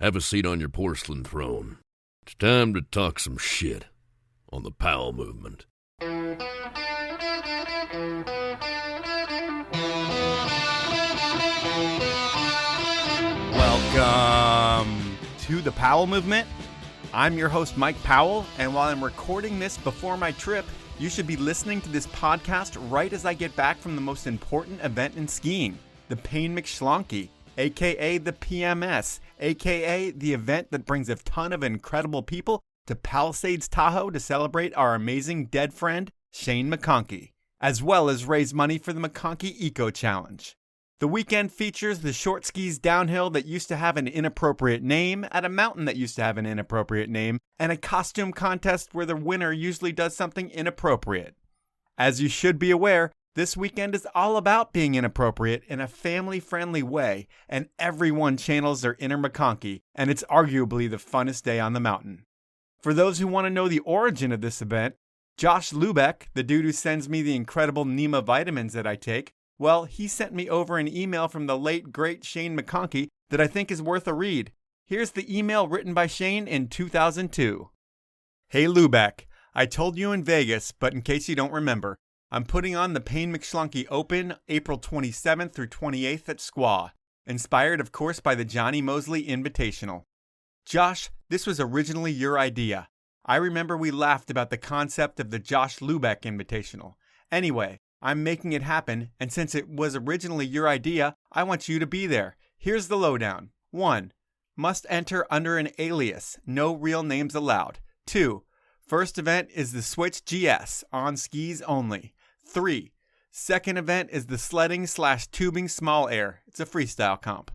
Have a seat on your porcelain throne. It's time to talk some shit on the Powell movement. Welcome to the Powell movement. I'm your host, Mike Powell, and while I'm recording this before my trip, you should be listening to this podcast right as I get back from the most important event in skiing, the Payne McShlonky, aka the PMS, aka the event that brings a ton of incredible people to Palisades, Tahoe to celebrate our amazing dead friend, Shane McConkey, as well as raise money for the McConkey Eco Challenge. The weekend features the short skis downhill that used to have an inappropriate name, at a mountain that used to have an inappropriate name, and a costume contest where the winner usually does something inappropriate. As you should be aware, this weekend is all about being inappropriate in a family-friendly way, and everyone channels their inner McConkey, and it's arguably the funnest day on the mountain. For those who want to know the origin of this event, Josh Lubeck, the dude who sends me the incredible Nema vitamins that I take, well, he sent me over an email from the late, great Shane McConkey that I think is worth a read. Here's the email written by Shane in 2002. Hey Lubeck, I told you in Vegas, but in case you don't remember, I'm putting on the Payne McShlonky Open April 27th through 28th at Squaw, inspired of course by the Johnny Mosley Invitational. Josh, this was originally your idea. I remember we laughed about the concept of the Josh Lubeck Invitational. Anyway, I'm making it happen, and since it was originally your idea, I want you to be there. Here's the lowdown. 1. Must enter under an alias. No real names allowed. 2. First event is the Switch GS, on skis only. 3. Second event is the sledding/tubing small air. It's a freestyle comp.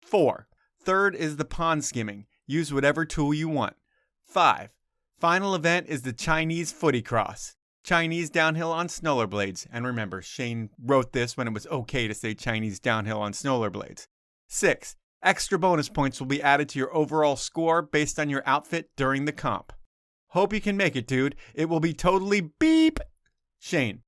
4. Third is the pond skimming. Use whatever tool you want. 5. Final event is the Chinese footy cross. Chinese downhill on snowblades. And remember, Shane wrote this when it was okay to say Chinese downhill on snowblades. 6. Extra bonus points will be added to your overall score based on your outfit during the comp. Hope you can make it, dude. It will be totally beep. Shane.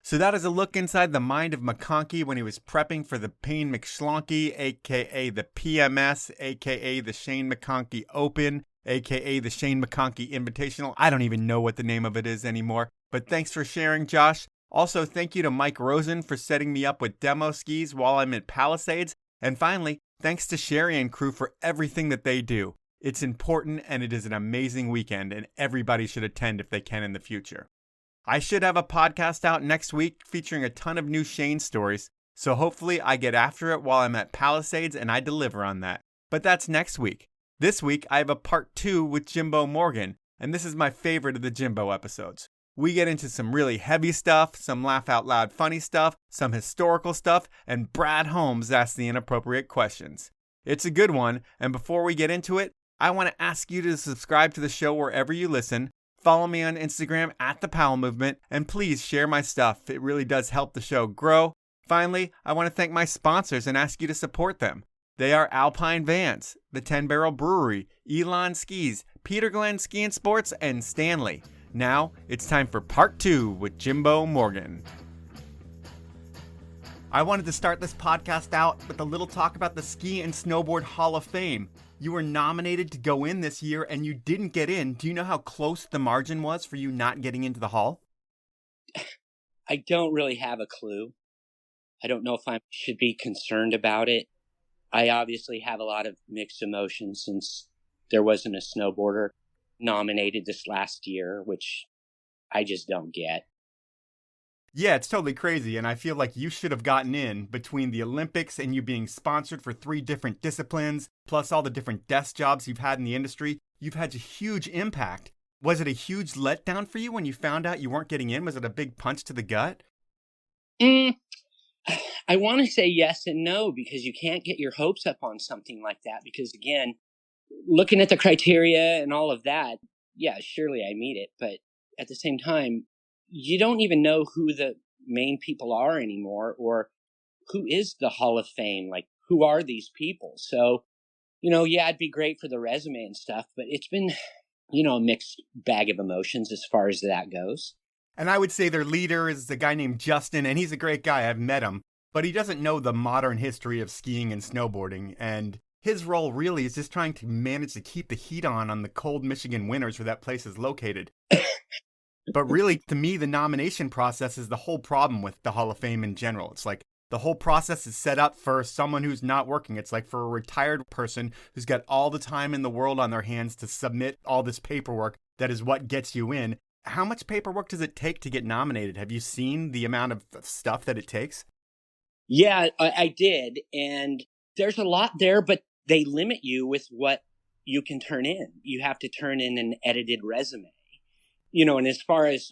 So that is a look inside the mind of McConkey when he was prepping for the Payne McShlonky, aka the PMS, aka the Shane McConkey Open, aka the Shane McConkey Invitational. I don't even know what the name of it is anymore. But thanks for sharing, Josh. Also, thank you to Mike Rosen for setting me up with demo skis while I'm at Palisades. And finally, thanks to Sherry and crew for everything that they do. It's important and it is an amazing weekend, and everybody should attend if they can in the future. I should have a podcast out next week featuring a ton of new Shane stories, so hopefully I get after it while I'm at Palisades and I deliver on that. But that's next week. This week, I have a part 2 with Jimbo Morgan, and this is my favorite of the Jimbo episodes. We get into some really heavy stuff, some laugh-out-loud funny stuff, some historical stuff, and Brad Holmes asks the inappropriate questions. It's a good one, and before we get into it, I want to ask you to subscribe to the show wherever you listen, follow me on Instagram at The Powell Movement, and please share my stuff. It really does help the show grow. Finally, I want to thank my sponsors and ask you to support them. They are Alpine Vans, the 10 Barrel Brewery, Elan Skis, Peter Glenn Ski and Sports, and Stanley. Now, it's time for part 2 with Jimbo Morgan. I wanted to start this podcast out with a little talk about the Ski and Snowboard Hall of Fame. You were nominated to go in this year and you didn't get in. Do you know how close the margin was for you not getting into the hall? I don't really have a clue. I don't know if I should be concerned about it. I obviously have a lot of mixed emotions since there wasn't a snowboarder nominated this last year, which I just don't get. Yeah, it's totally crazy, and I feel like you should have gotten in between the Olympics and you being sponsored for 3 different disciplines, plus all the different desk jobs you've had in the industry. You've had a huge impact. Was it a huge letdown for you when you found out you weren't getting in? Was it a big punch to the gut? I want to say yes and no, because you can't get your hopes up on something like that, because again, looking at the criteria and all of that, yeah, surely I meet it. But at the same time, you don't even know who the main people are anymore, or who is the Hall of Fame. Like, who are these people? So, yeah, it'd be great for the resume and stuff, but it's been, a mixed bag of emotions as far as that goes. And I would say their leader is a guy named Justin, and he's a great guy. I've met him, but he doesn't know the modern history of skiing and snowboarding. And his role really is just trying to manage to keep the heat on the cold Michigan winters where that place is located. But really, to me, the nomination process is the whole problem with the Hall of Fame in general. It's like the whole process is set up for someone who's not working. It's like for a retired person who's got all the time in the world on their hands to submit all this paperwork that is what gets you in. How much paperwork does it take to get nominated? Have you seen the amount of stuff that it takes? Yeah, I did. And there's a lot there, but they limit you with what you can turn in. You have to turn in an edited resume. And as far as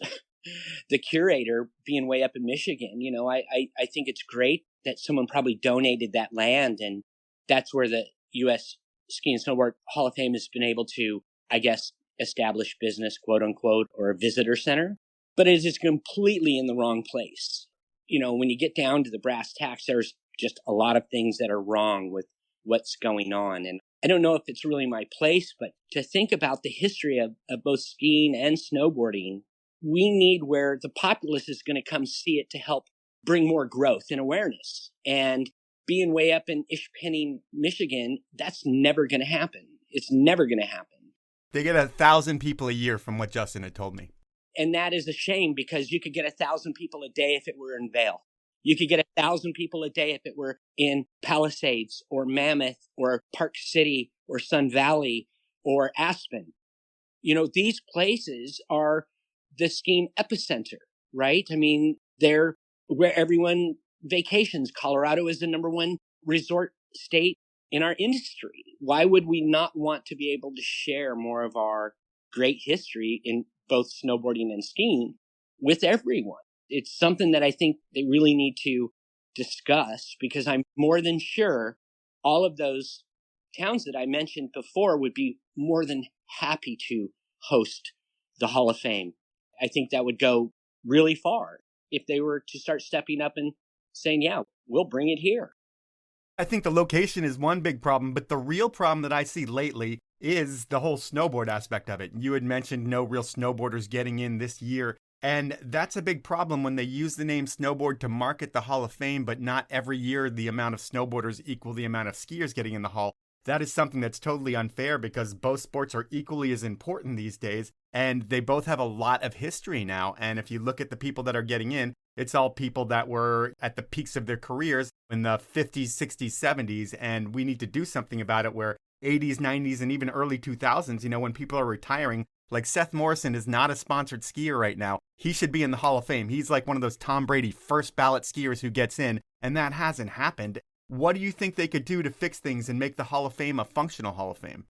the curator being way up in Michigan, I think it's great that someone probably donated that land. And that's where the U.S. Ski and Snowboard Hall of Fame has been able to, I guess, establish business, quote unquote, or a visitor center. But it is completely in the wrong place. When you get down to the brass tacks, there's just a lot of things that are wrong with what's going on. And I don't know if it's really my place, but to think about the history of both skiing and snowboarding, we need where the populace is going to come see it to help bring more growth and awareness. And being way up in Ishpeming, Michigan, that's never going to happen. It's never going to happen. They get 1,000 people a year from what Justin had told me. And that is a shame because you could get 1,000 people a day if it were in Vail. You could get 1,000 people a day if it were in Palisades or Mammoth or Park City or Sun Valley or Aspen. These places are the skiing epicenter, right? I mean, they're where everyone vacations. Colorado is the number one resort state in our industry. Why would we not want to be able to share more of our great history in both snowboarding and skiing with everyone? It's something that I think they really need to discuss because I'm more than sure all of those towns that I mentioned before would be more than happy to host the Hall of Fame. I think that would go really far if they were to start stepping up and saying, yeah, we'll bring it here. I think the location is one big problem, but the real problem that I see lately is the whole snowboard aspect of it. You had mentioned no real snowboarders getting in this year. And that's a big problem when they use the name snowboard to market the Hall of Fame, but not every year the amount of snowboarders equal the amount of skiers getting in the Hall. That is something that's totally unfair because both sports are equally as important these days, and they both have a lot of history now. And if you look at the people that are getting in, it's all people that were at the peaks of their careers in the 50s, 60s, 70s, and we need to do something about it where 80s, 90s, and even early 2000s, when people are retiring, like Seth Morrison is not a sponsored skier right now. He should be in the Hall of Fame. He's like one of those Tom Brady first ballot skiers who gets in, and that hasn't happened. What do you think they could do to fix things and make the Hall of Fame a functional Hall of Fame?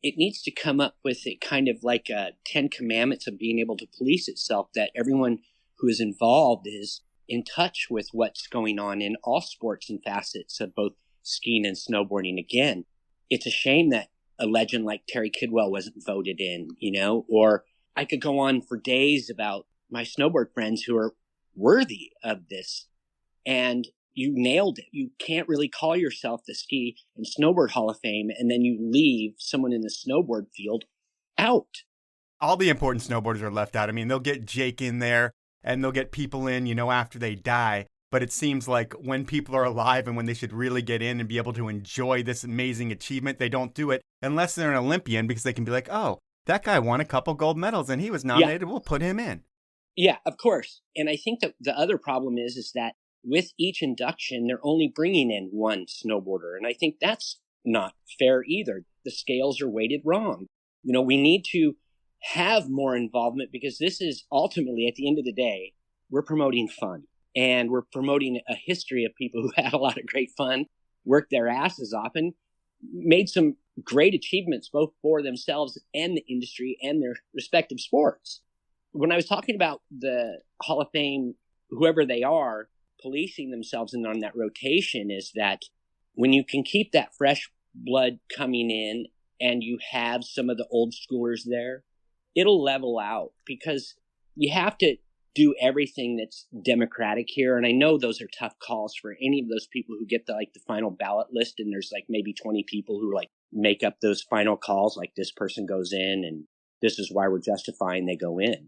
It needs to come up with a kind of like a 10 commandments of being able to police itself, that everyone who is involved is in touch with what's going on in all sports and facets of both skiing and snowboarding. Again, it's a shame that a legend like Terje Kidwell wasn't voted in, or I could go on for days about my snowboard friends who are worthy of this. And you nailed it. You can't really call yourself the Ski and Snowboard Hall of Fame and then you leave someone in the snowboard field out. All the important snowboarders are left out. I mean, they'll get Jake in there and they'll get people in, after they die. But it seems like when people are alive and when they should really get in and be able to enjoy this amazing achievement, they don't do it unless they're an Olympian because they can be like, oh, that guy won a couple gold medals and he was nominated. Yeah. We'll put him in. Yeah, of course. And I think that the other problem is that with each induction, they're only bringing in one snowboarder. And I think that's not fair either. The scales are weighted wrong. We need to have more involvement because this is ultimately, at the end of the day, we're promoting fun. And we're promoting a history of people who had a lot of great fun, worked their asses off, and made some great achievements both for themselves and the industry and their respective sports. When I was talking about the Hall of Fame, whoever they are, policing themselves and on that rotation, is that when you can keep that fresh blood coming in and you have some of the old schoolers there, it'll level out because you have to do everything that's democratic here. And I know those are tough calls for any of those people who get the final ballot list. And there's maybe 20 people who make up those final calls. Like this person goes in and this is why we're justifying they go in.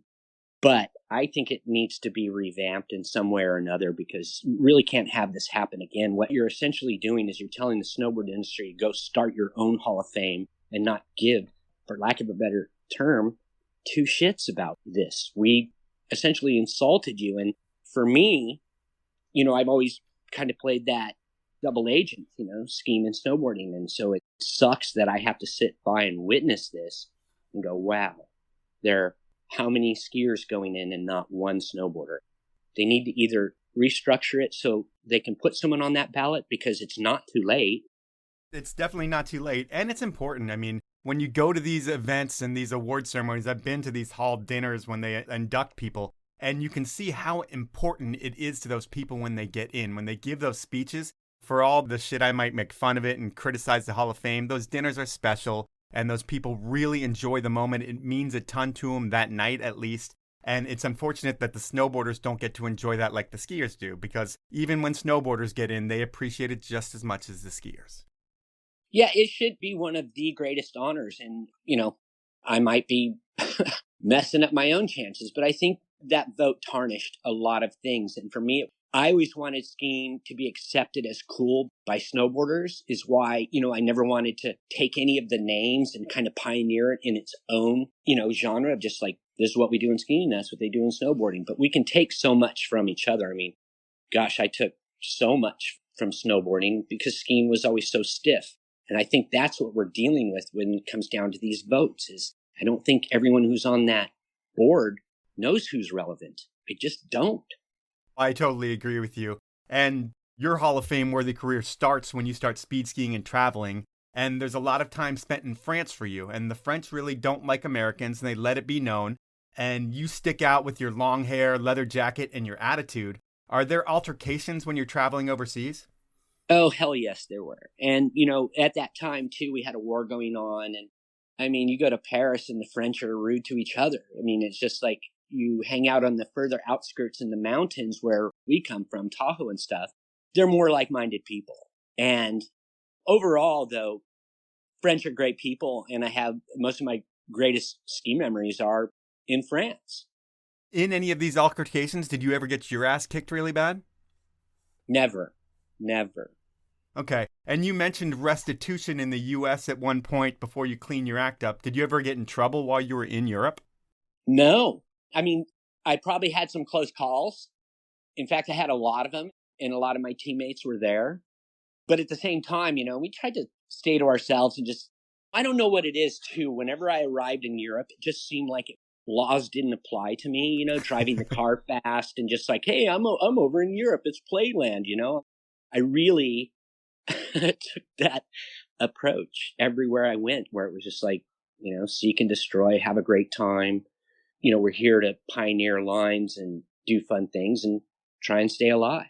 But I think it needs to be revamped in some way or another because you really can't have this happen again. What you're essentially doing is you're telling the snowboard industry, go start your own Hall of Fame and not give, for lack of a better term, two shits about this. We essentially insulted you. And for me, I've always kind of played that double agent, skiing and snowboarding. And so it sucks that I have to sit by and witness this and go, wow, there are how many skiers going in and not one snowboarder? They need to either restructure it so they can put someone on that ballot because it's not too late. It's definitely not too late. And it's important. I mean, when you go to these events and these award ceremonies, I've been to these hall dinners when they induct people, and you can see how important it is to those people when they get in, when they give those speeches. For all the shit I might make fun of it and criticize the Hall of Fame, those dinners are special, and those people really enjoy the moment. It means a ton to them that night, at least. And it's unfortunate that the snowboarders don't get to enjoy that like the skiers do, because even when snowboarders get in, they appreciate it just as much as the skiers. Yeah, it should be one of the greatest honors. And, I might be messing up my own chances, but I think that vote tarnished a lot of things. And for me, I always wanted skiing to be accepted as cool by snowboarders, is why, I never wanted to take any of the names and kind of pioneer it in its own, genre of just like, this is what we do in skiing, that's what they do in snowboarding. But we can take so much from each other. I mean, gosh, I took so much from snowboarding because skiing was always so stiff. And I think that's what we're dealing with when it comes down to these votes is I don't think everyone who's on that board knows who's relevant. I just don't. I totally agree with you. And your Hall of Fame worthy career starts when you start speed skiing and traveling. And there's a lot of time spent in France for you. And the French really don't like Americans, and they let it be known. And you stick out with your long hair, leather jacket, and your attitude. Are there altercations when you're traveling overseas? Oh, hell yes, there were. And, at that time, too, we had a war going on. And, I mean, you go to Paris and the French are rude to each other. I mean, it's just like you hang out on the further outskirts in the mountains where we come from, Tahoe and stuff. They're more like-minded people. And overall, though, French are great people. And I have most of my greatest ski memories are in France. In any of these altercations, did you ever get your ass kicked really bad? Never. Okay. And you mentioned restitution in the U.S. at one point before you clean your act up. Did you ever get in trouble while you were in Europe? No. I mean, I probably had some close calls. In fact, I had a lot of them, and a lot of my teammates were there. But at the same time, we tried to stay to ourselves and just, I don't know what it is, too. Whenever I arrived in Europe, it just seemed like laws didn't apply to me, driving the car fast and just like, hey, I'm over in Europe. It's playland, I really took that approach everywhere I went, where it was just like, seek and destroy, have a great time. We're here to pioneer lines and do fun things and try and stay alive.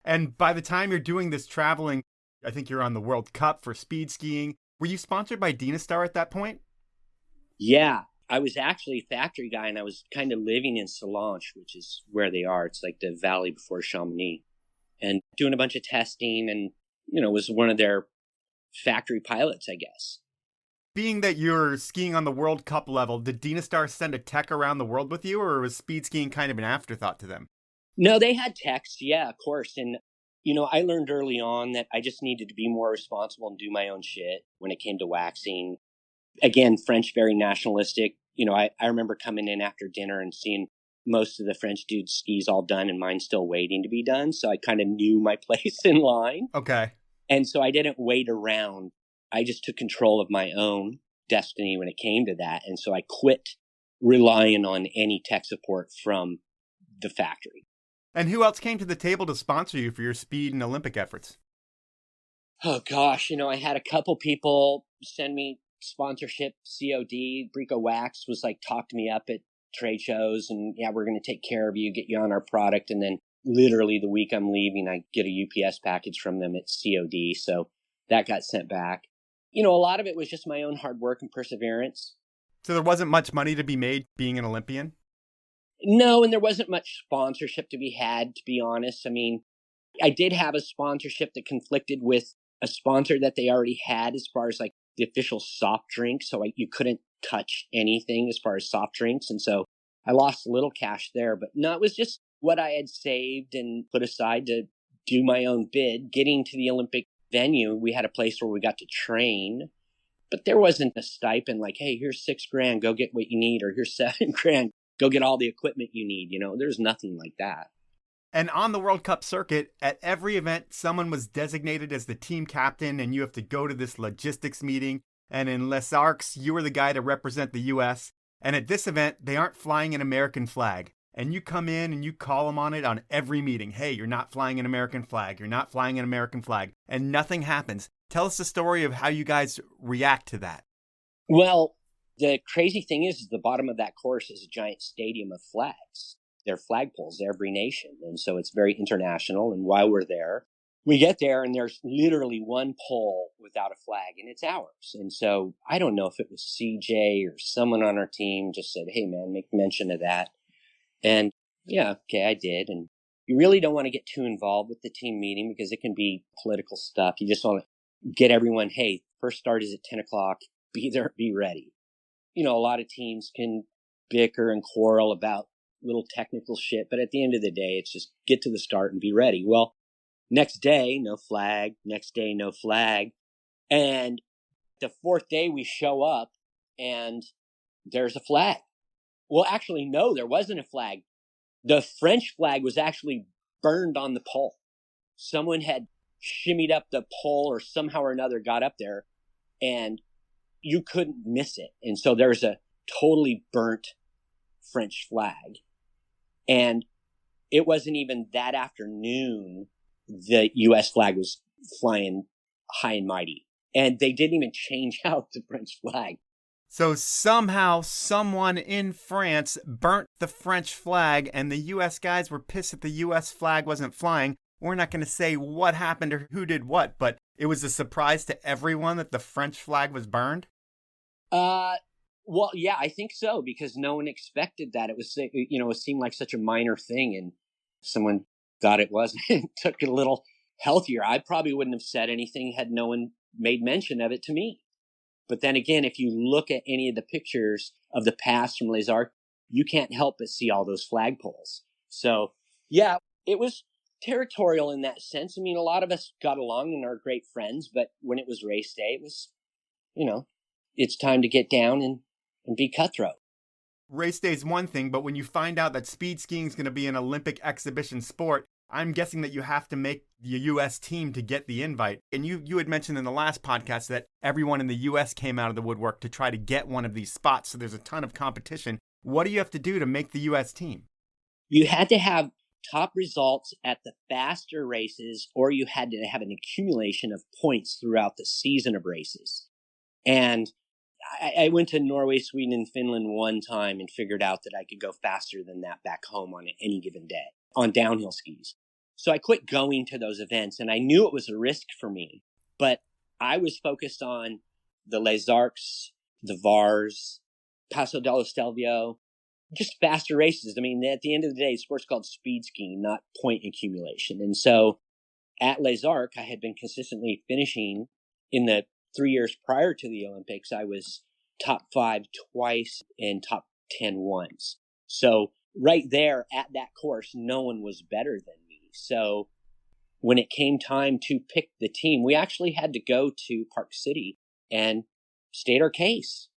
And by the time you're doing this traveling, I think you're on the World Cup for speed skiing. Were you sponsored by Dynastar at that point? Yeah, I was actually a factory guy, and I was kind of living in Solange, which is where they are. It's like the valley before Chamonix. And doing a bunch of testing and, was one of their factory pilots, I guess. Being that you're skiing on the World Cup level, did Dynastar send a tech around the world with you, or was speed skiing kind of an afterthought to them? No, they had techs. Yeah, of course. And, I learned early on that I just needed to be more responsible and do my own shit when it came to waxing. Again, French, very nationalistic. I remember coming in after dinner and seeing most of the French dudes' skis all done and mine still waiting to be done. So I kind of knew my place in line. Okay. And so I didn't wait around. I just took control of my own destiny when it came to that. And so I quit relying on any tech support from the factory. And who else came to the table to sponsor you for your speed and Olympic efforts? Oh, gosh. I had a couple people send me sponsorship, COD. Brico Wax was like, talked me up at trade shows and, yeah, we're going to take care of you, get you on our product. And then literally the week I'm leaving, I get a UPS package from them at COD. So that got sent back. A lot of it was just my own hard work and perseverance. So there wasn't much money to be made being an Olympian? No, and there wasn't much sponsorship to be had, to be honest. I mean, I did have a sponsorship that conflicted with a sponsor that they already had as far as like the official soft drink. So you couldn't touch anything as far as soft drinks. And so I lost a little cash there, but no, it was just what I had saved and put aside to do my own bid. Getting to the Olympic venue, we had a place where we got to train, but there wasn't a stipend like, hey, here's $6,000, go get what you need, or here's $7,000, go get all the equipment you need. There's nothing like that. And on the World Cup circuit, at every event, someone was designated as the team captain, and you have to go to this logistics meeting. And in Les Arcs, you were the guy to represent the U.S. And at this event, they aren't flying an American flag. And you come in and you call them on it on every meeting. Hey, you're not flying an American flag. You're not flying an American flag. And nothing happens. Tell us the story of how you guys react to that. Well, the crazy thing is the bottom of that course is a giant stadium of flags. They're flagpoles, every nation. And so it's very international. And while we're there, we get there and there's literally one pole without a flag and it's ours. And so I don't know if it was CJ or someone on our team just said, hey man, make mention of that. And yeah, okay, I did. And you really don't want to get too involved with the team meeting because it can be political stuff. You just want to get everyone, hey, first start is at 10 o'clock. Be there, be ready. A lot of teams can bicker and quarrel about little technical shit, but at the end of the day, it's just get to the start and be ready. Well, next day, no flag. Next day, no flag. And the fourth day we show up and there's a flag. Well, actually, no, there wasn't a flag. The French flag was actually burned on the pole. Someone had shimmied up the pole or somehow or another got up there and you couldn't miss it. And so there's a totally burnt French flag. And it wasn't even that afternoon the U.S. flag was flying high and mighty. And they didn't even change out the French flag. So somehow someone in France burnt the French flag and the U.S. guys were pissed that the U.S. flag wasn't flying. We're not going to say what happened or who did what, but it was a surprise to everyone that the French flag was burned? Well, yeah, I think so, because no one expected that. It was, it seemed like such a minor thing, and someone thought it was and took it a little healthier. I probably wouldn't have said anything had no one made mention of it to me. But then again, if you look at any of the pictures of the past from Les Arcs, you can't help but see all those flagpoles. So, yeah, it was territorial in that sense. I mean, a lot of us got along and are great friends, but when it was race day, it was, it's time to get down and be cutthroat. Race day is one thing, but when you find out that speed skiing is going to be an Olympic exhibition sport, I'm guessing that you have to make the U.S. team to get the invite. And you had mentioned in the last podcast that everyone in the U.S. came out of the woodwork to try to get one of these spots, so there's a ton of competition. What do you have to do to make the U.S. team? You had to have top results at the faster races, or you had to have an accumulation of points throughout the season of races. And I went to Norway, Sweden, and Finland one time and figured out that I could go faster than that back home on any given day on downhill skis. So I quit going to those events, and I knew it was a risk for me, but I was focused on the Les Arcs, the Vars, Paso dello Stelvio, just faster races. I mean, at the end of the day, the sport's called speed skiing, not point accumulation. And so at Les Arcs, I had been consistently finishing in the 3 years prior to the Olympics. I was top 5 twice and top 10 once. So right there at that course, no one was better than me. So when it came time to pick the team, we actually had to go to Park City and state our case.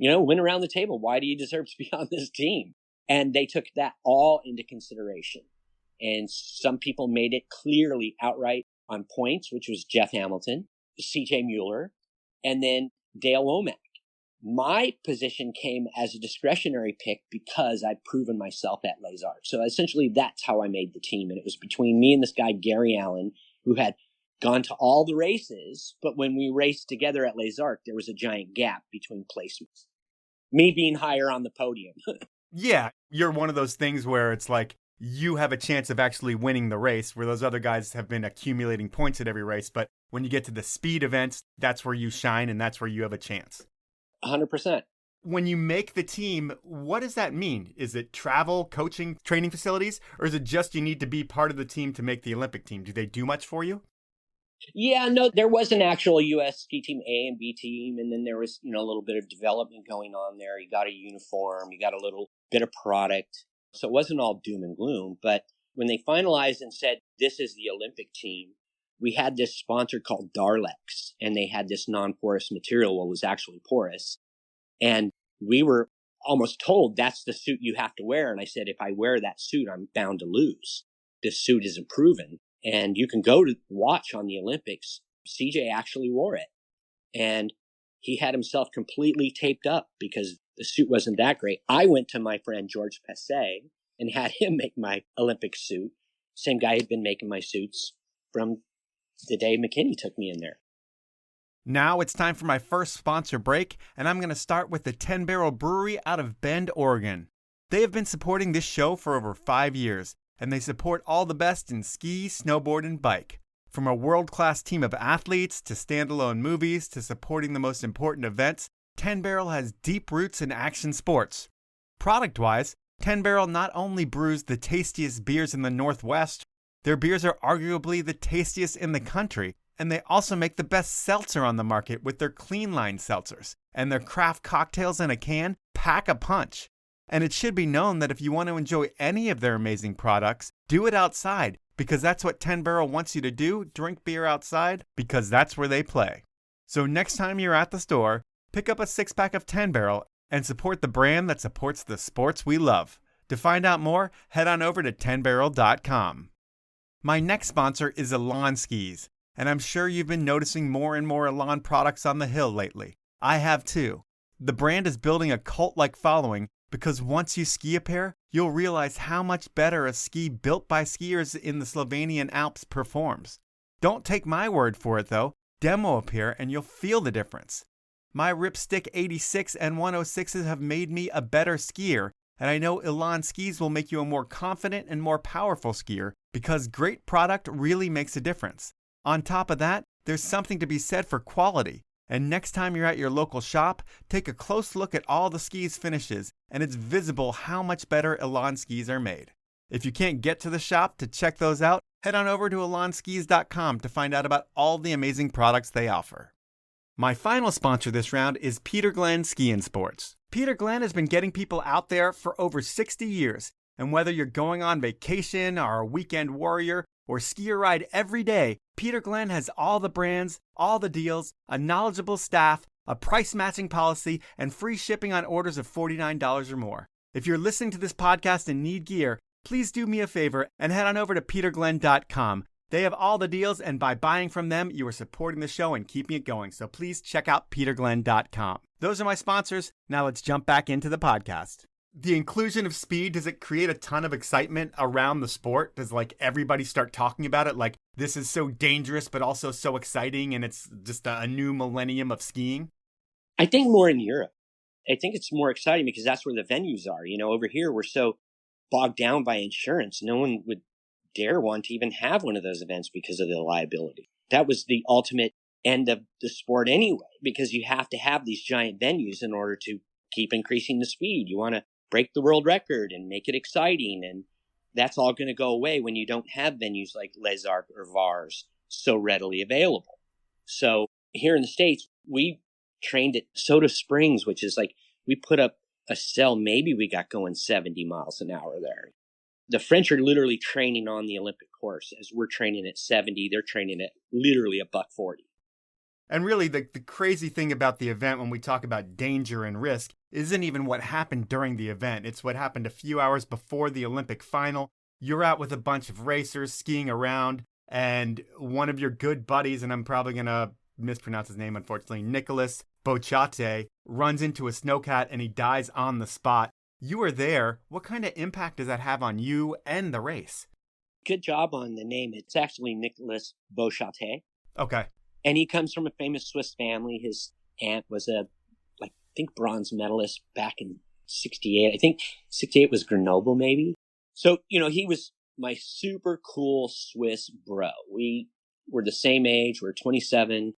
Went around the table. Why do you deserve to be on this team? And they took that all into consideration. And some people made it clearly outright on points, which was Jeff Hamilton, CJ Mueller, and then Dale Womack. My position came as a discretionary pick because I'd proven myself at Les Arcs. So essentially that's how I made the team. And it was between me and this guy, Gary Allen, who had gone to all the races. But when we raced together at Les Arcs, there was a giant gap between placements. Me being higher on the podium. Yeah, you're one of those things where it's like you have a chance of actually winning the race, where those other guys have been accumulating points at every race. But when you get to the speed events, that's where you shine and that's where you have a chance. 100%. When you make the team, what does that mean? Is it travel, coaching, training facilities, or is it just you need to be part of the team to make the Olympic team? Do they do much for you? Yeah, no, there was an actual U.S. ski team, A and B team, and then there was, a little bit of development going on there. You got a uniform, you got a little bit of product. So it wasn't all doom and gloom. But when they finalized and said, this is the Olympic team, we had this sponsor called Darlex, and they had this non-porous material. Well, it was actually porous. And we were almost told that's the suit you have to wear. And I said, if I wear that suit, I'm bound to lose. This suit isn't proven. And you can go to watch on the Olympics. CJ actually wore it. And he had himself completely taped up because the suit wasn't that great. I went to my friend George Pesset and had him make my Olympic suit. Same guy had been making my suits from the day McKinney took me in there. Now it's time for my first sponsor break, and I'm going to start with the 10 Barrel Brewery out of Bend, Oregon. They have been supporting this show for over 5 years, and they support all the best in ski, snowboard, and bike. From a world-class team of athletes to standalone movies to supporting the most important events, 10 Barrel has deep roots in action sports. Product-wise, 10 Barrel not only brews the tastiest beers in the Northwest, their beers are arguably the tastiest in the country, and they also make the best seltzer on the market with their clean line seltzers. And their craft cocktails in a can pack a punch. And it should be known that if you want to enjoy any of their amazing products, do it outside, because that's what 10 Barrel wants you to do. Drink beer outside, because that's where they play. So next time you're at the store, pick up a 6-pack of 10 Barrel and support the brand that supports the sports we love. To find out more, head on over to 10barrel.com. My next sponsor is Elan Skis. And I'm sure you've been noticing more and more Elan products on the hill lately. I have too. The brand is building a cult-like following because once you ski a pair, you'll realize how much better a ski built by skiers in the Slovenian Alps performs. Don't take my word for it though. Demo a pair and you'll feel the difference. My Ripstick 86 and 106s have made me a better skier, and I know Elan Skis will make you a more confident and more powerful skier because great product really makes a difference. On top of that, there's something to be said for quality. And next time you're at your local shop, take a close look at all the skis finishes, and it's visible how much better Elan Skis are made. If you can't get to the shop to check those out, head on over to elanskis.com to find out about all the amazing products they offer. My final sponsor this round is Peter Glenn Ski and Sports. Peter Glenn has been getting people out there for over 60 years, and whether you're going on vacation or a weekend warrior or ski or ride every day, Peter Glenn has all the brands, all the deals, a knowledgeable staff, a price-matching policy, and free shipping on orders of $49 or more. If you're listening to this podcast and need gear, please do me a favor and head on over to peterglenn.com. They have all the deals, and by buying from them, you are supporting the show and keeping it going. So please check out peterglenn.com. Those are my sponsors. Now let's jump back into the podcast. The inclusion of speed, does it create a ton of excitement around the sport? Does everybody start talking about it? Like, this is so dangerous, but also so exciting, and it's just a new millennium of skiing? I think more in Europe. I think it's more exciting because that's where the venues are. Over here, we're so bogged down by insurance. No one would dare want to even have one of those events because of the liability. That was the ultimate end of the sport anyway, because you have to have these giant venues in order to keep increasing the speed. You want to break the world record and make it exciting. And that's all going to go away when you don't have venues like Les Arcs or Vars so readily available. So here in the States, we trained at Soda Springs, which is we put up a cell. Maybe we got going 70 miles an hour there. The French are literally training on the Olympic course. As we're training at 70, they're training at literally $140. And really, the crazy thing about the event when we talk about danger and risk isn't even what happened during the event. It's what happened a few hours before the Olympic final. You're out with a bunch of racers skiing around, and one of your good buddies, and I'm probably going to mispronounce his name, unfortunately, Nicolas Bochate, runs into a snowcat and he dies on the spot. You were there. What kind of impact does that have on you and the race? Good job on the name. It's actually Nicolas Bochate. Okay. And he comes from a famous Swiss family. His aunt was I think bronze medalist back in 68. I think 68 was Grenoble maybe. So, he was my super cool Swiss bro. We were the same age. We're 27.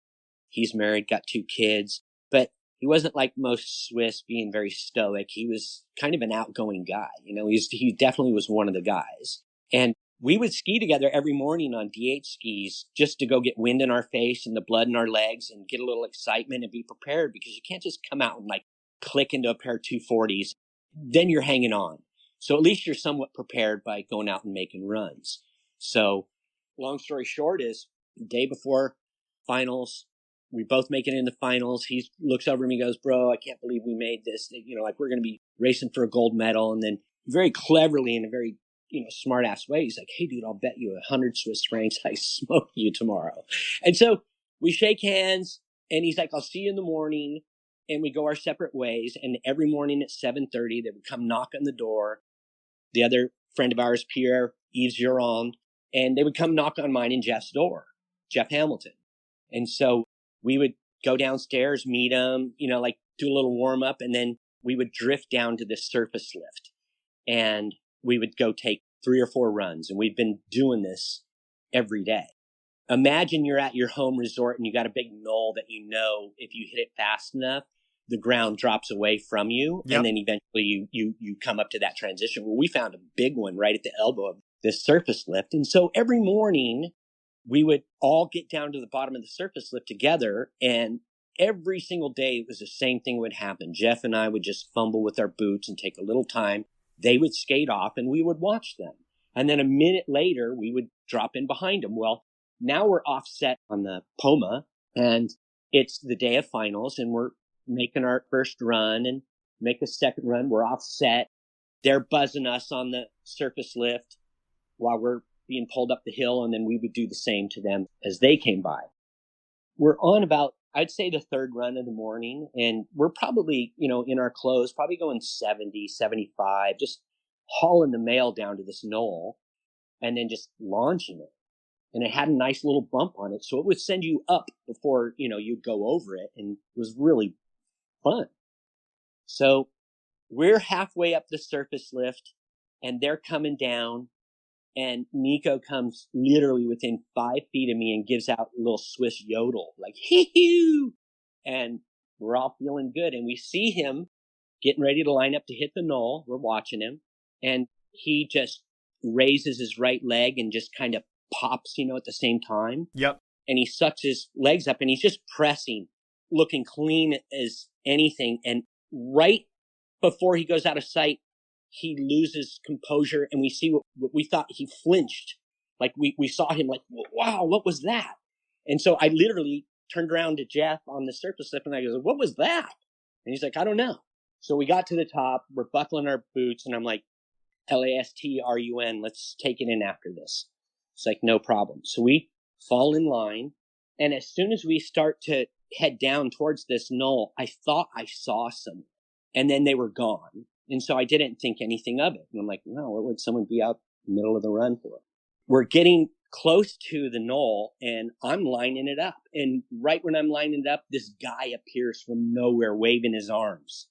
He's married, got 2 kids, but he wasn't like most Swiss being very stoic. He was kind of an outgoing guy. He definitely was one of the guys. And we would ski together every morning on DH skis just to go get wind in our face and the blood in our legs and get a little excitement and be prepared, because you can't just come out and like click into a pair of 240s. Then you're hanging on. So at least you're somewhat prepared by going out and making runs. So long story short is, the day before finals, we both make it in the finals. He looks over at me and goes, bro, I can't believe we made this. You know, like we're going to be racing for a gold medal. And then very cleverly, in a very, smart ass way, he's like, hey dude, I'll bet you 100 Swiss francs I smoke you tomorrow. And so we shake hands and he's like, I'll see you in the morning. And we go our separate ways. And every morning at 7:30, they would come knock on the door. The other friend of ours, Yves Giron, and they would come knock on mine and Jeff's door, Jeff Hamilton. And so we would go downstairs, meet him, like do a little warm up. And then we would drift down to this surface lift and we would go take 3 or 4 runs. And we've been doing this every day. Imagine you're at your home resort and you got a big knoll that if you hit it fast enough, the ground drops away from you. Yep. And then eventually you come up to that transition. Well, we found a big one right at the elbow of this surface lift. And so every morning we would all get down to the bottom of the surface lift together. And every single day it was the same thing would happen. Jeff and I would just fumble with our boots and take a little time. They would skate off and we would watch them. And then a minute later, we would drop in behind them. Well, now we're offset on the Poma and it's the day of finals and we're making our first run and make a second run. We're offset. They're buzzing us on the surface lift while we're being pulled up the hill. And then we would do the same to them as they came by. We're on about, I'd say, the third run of the morning. And we're probably, in our clothes, probably going 70, 75, just hauling the mail down to this knoll and then just launching it. And it had a nice little bump on it. So it would send you up before, you'd go over it. And it was really fun. So we're halfway up the surface lift and they're coming down. And Nico comes literally within 5 feet of me and gives out a little Swiss yodel, like, hee-hoo! And we're all feeling good. And we see him getting ready to line up to hit the knoll. We're watching him. And he just raises his right leg and just kind of pops, at the same time. Yep. And he sucks his legs up and he's just pressing, looking clean as anything. And right before he goes out of sight, he loses composure and we see what we thought. He flinched. Like we saw him like, wow, what was that? And so I literally turned around to Jeff on the surface lift and I go, what was that? And he's like, I don't know. So we got to the top, we're buckling our boots and I'm like, LASTRUN, let's take it in after this. It's like, no problem. So we fall in line. And as soon as we start to head down towards this knoll, I thought I saw someone and then they were gone. And so I didn't think anything of it. And I'm like, no, what would someone be out in the middle of the run for? We're getting close to the knoll and I'm lining it up. And right when I'm lining it up, this guy appears from nowhere waving his arms.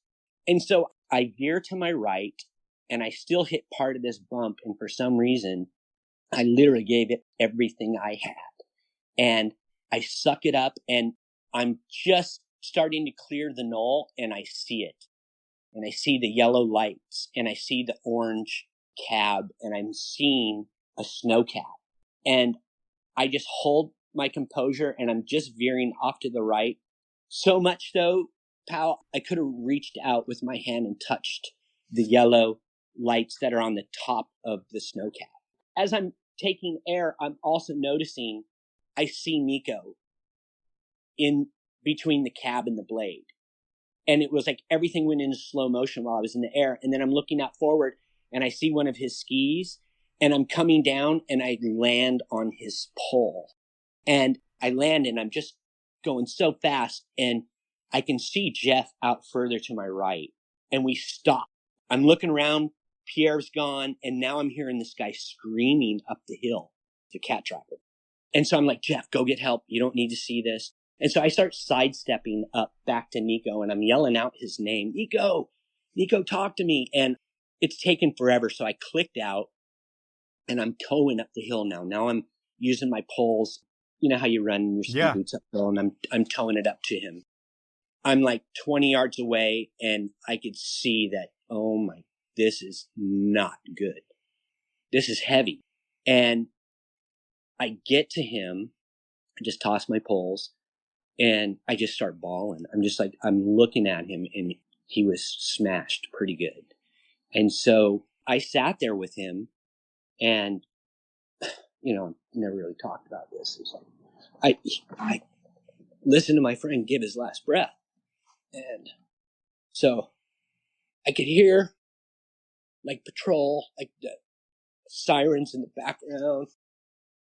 And so I veer to my right and I still hit part of this bump. And for some reason, I literally gave it everything I had. And I suck it up and I'm just starting to clear the knoll and I see it. And I see the yellow lights and I see the orange cab and I'm seeing a snow cab. And I just hold my composure and I'm just veering off to the right. So much so, pal, I could have reached out with my hand and touched the yellow lights that are on the top of the snow cab. As I'm taking air, I'm also noticing I see Nico in between the cab and the blade. And it was like everything went into slow motion while I was in the air. And then I'm looking out forward and I see one of his skis and I'm coming down and I land on his pole. And I land and I'm just going so fast and I can see Jeff out further to my right. And we stop. I'm looking around, Pierre's gone, and now I'm hearing this guy screaming up the hill to cat trapper. And so I'm like, Jeff, go get help. You don't need to see this. And so I start sidestepping up back to Nico and I'm yelling out his name. Nico, talk to me. And it's taken forever. So I clicked out and I'm towing up the hill now. Now I'm using my poles. You know how you run your ski boots uphill and I'm towing it up to him. I'm like 20 yards away and I could see that, oh my, this is not good. This is heavy. And I get to him, I just toss my poles, and I just start bawling. I'm just like, I'm looking at him, and he was smashed pretty good. And so I sat there with him, and, never really talked about this. It's like, I listened to my friend give his last breath. And so I could hear like patrol, like the sirens in the background.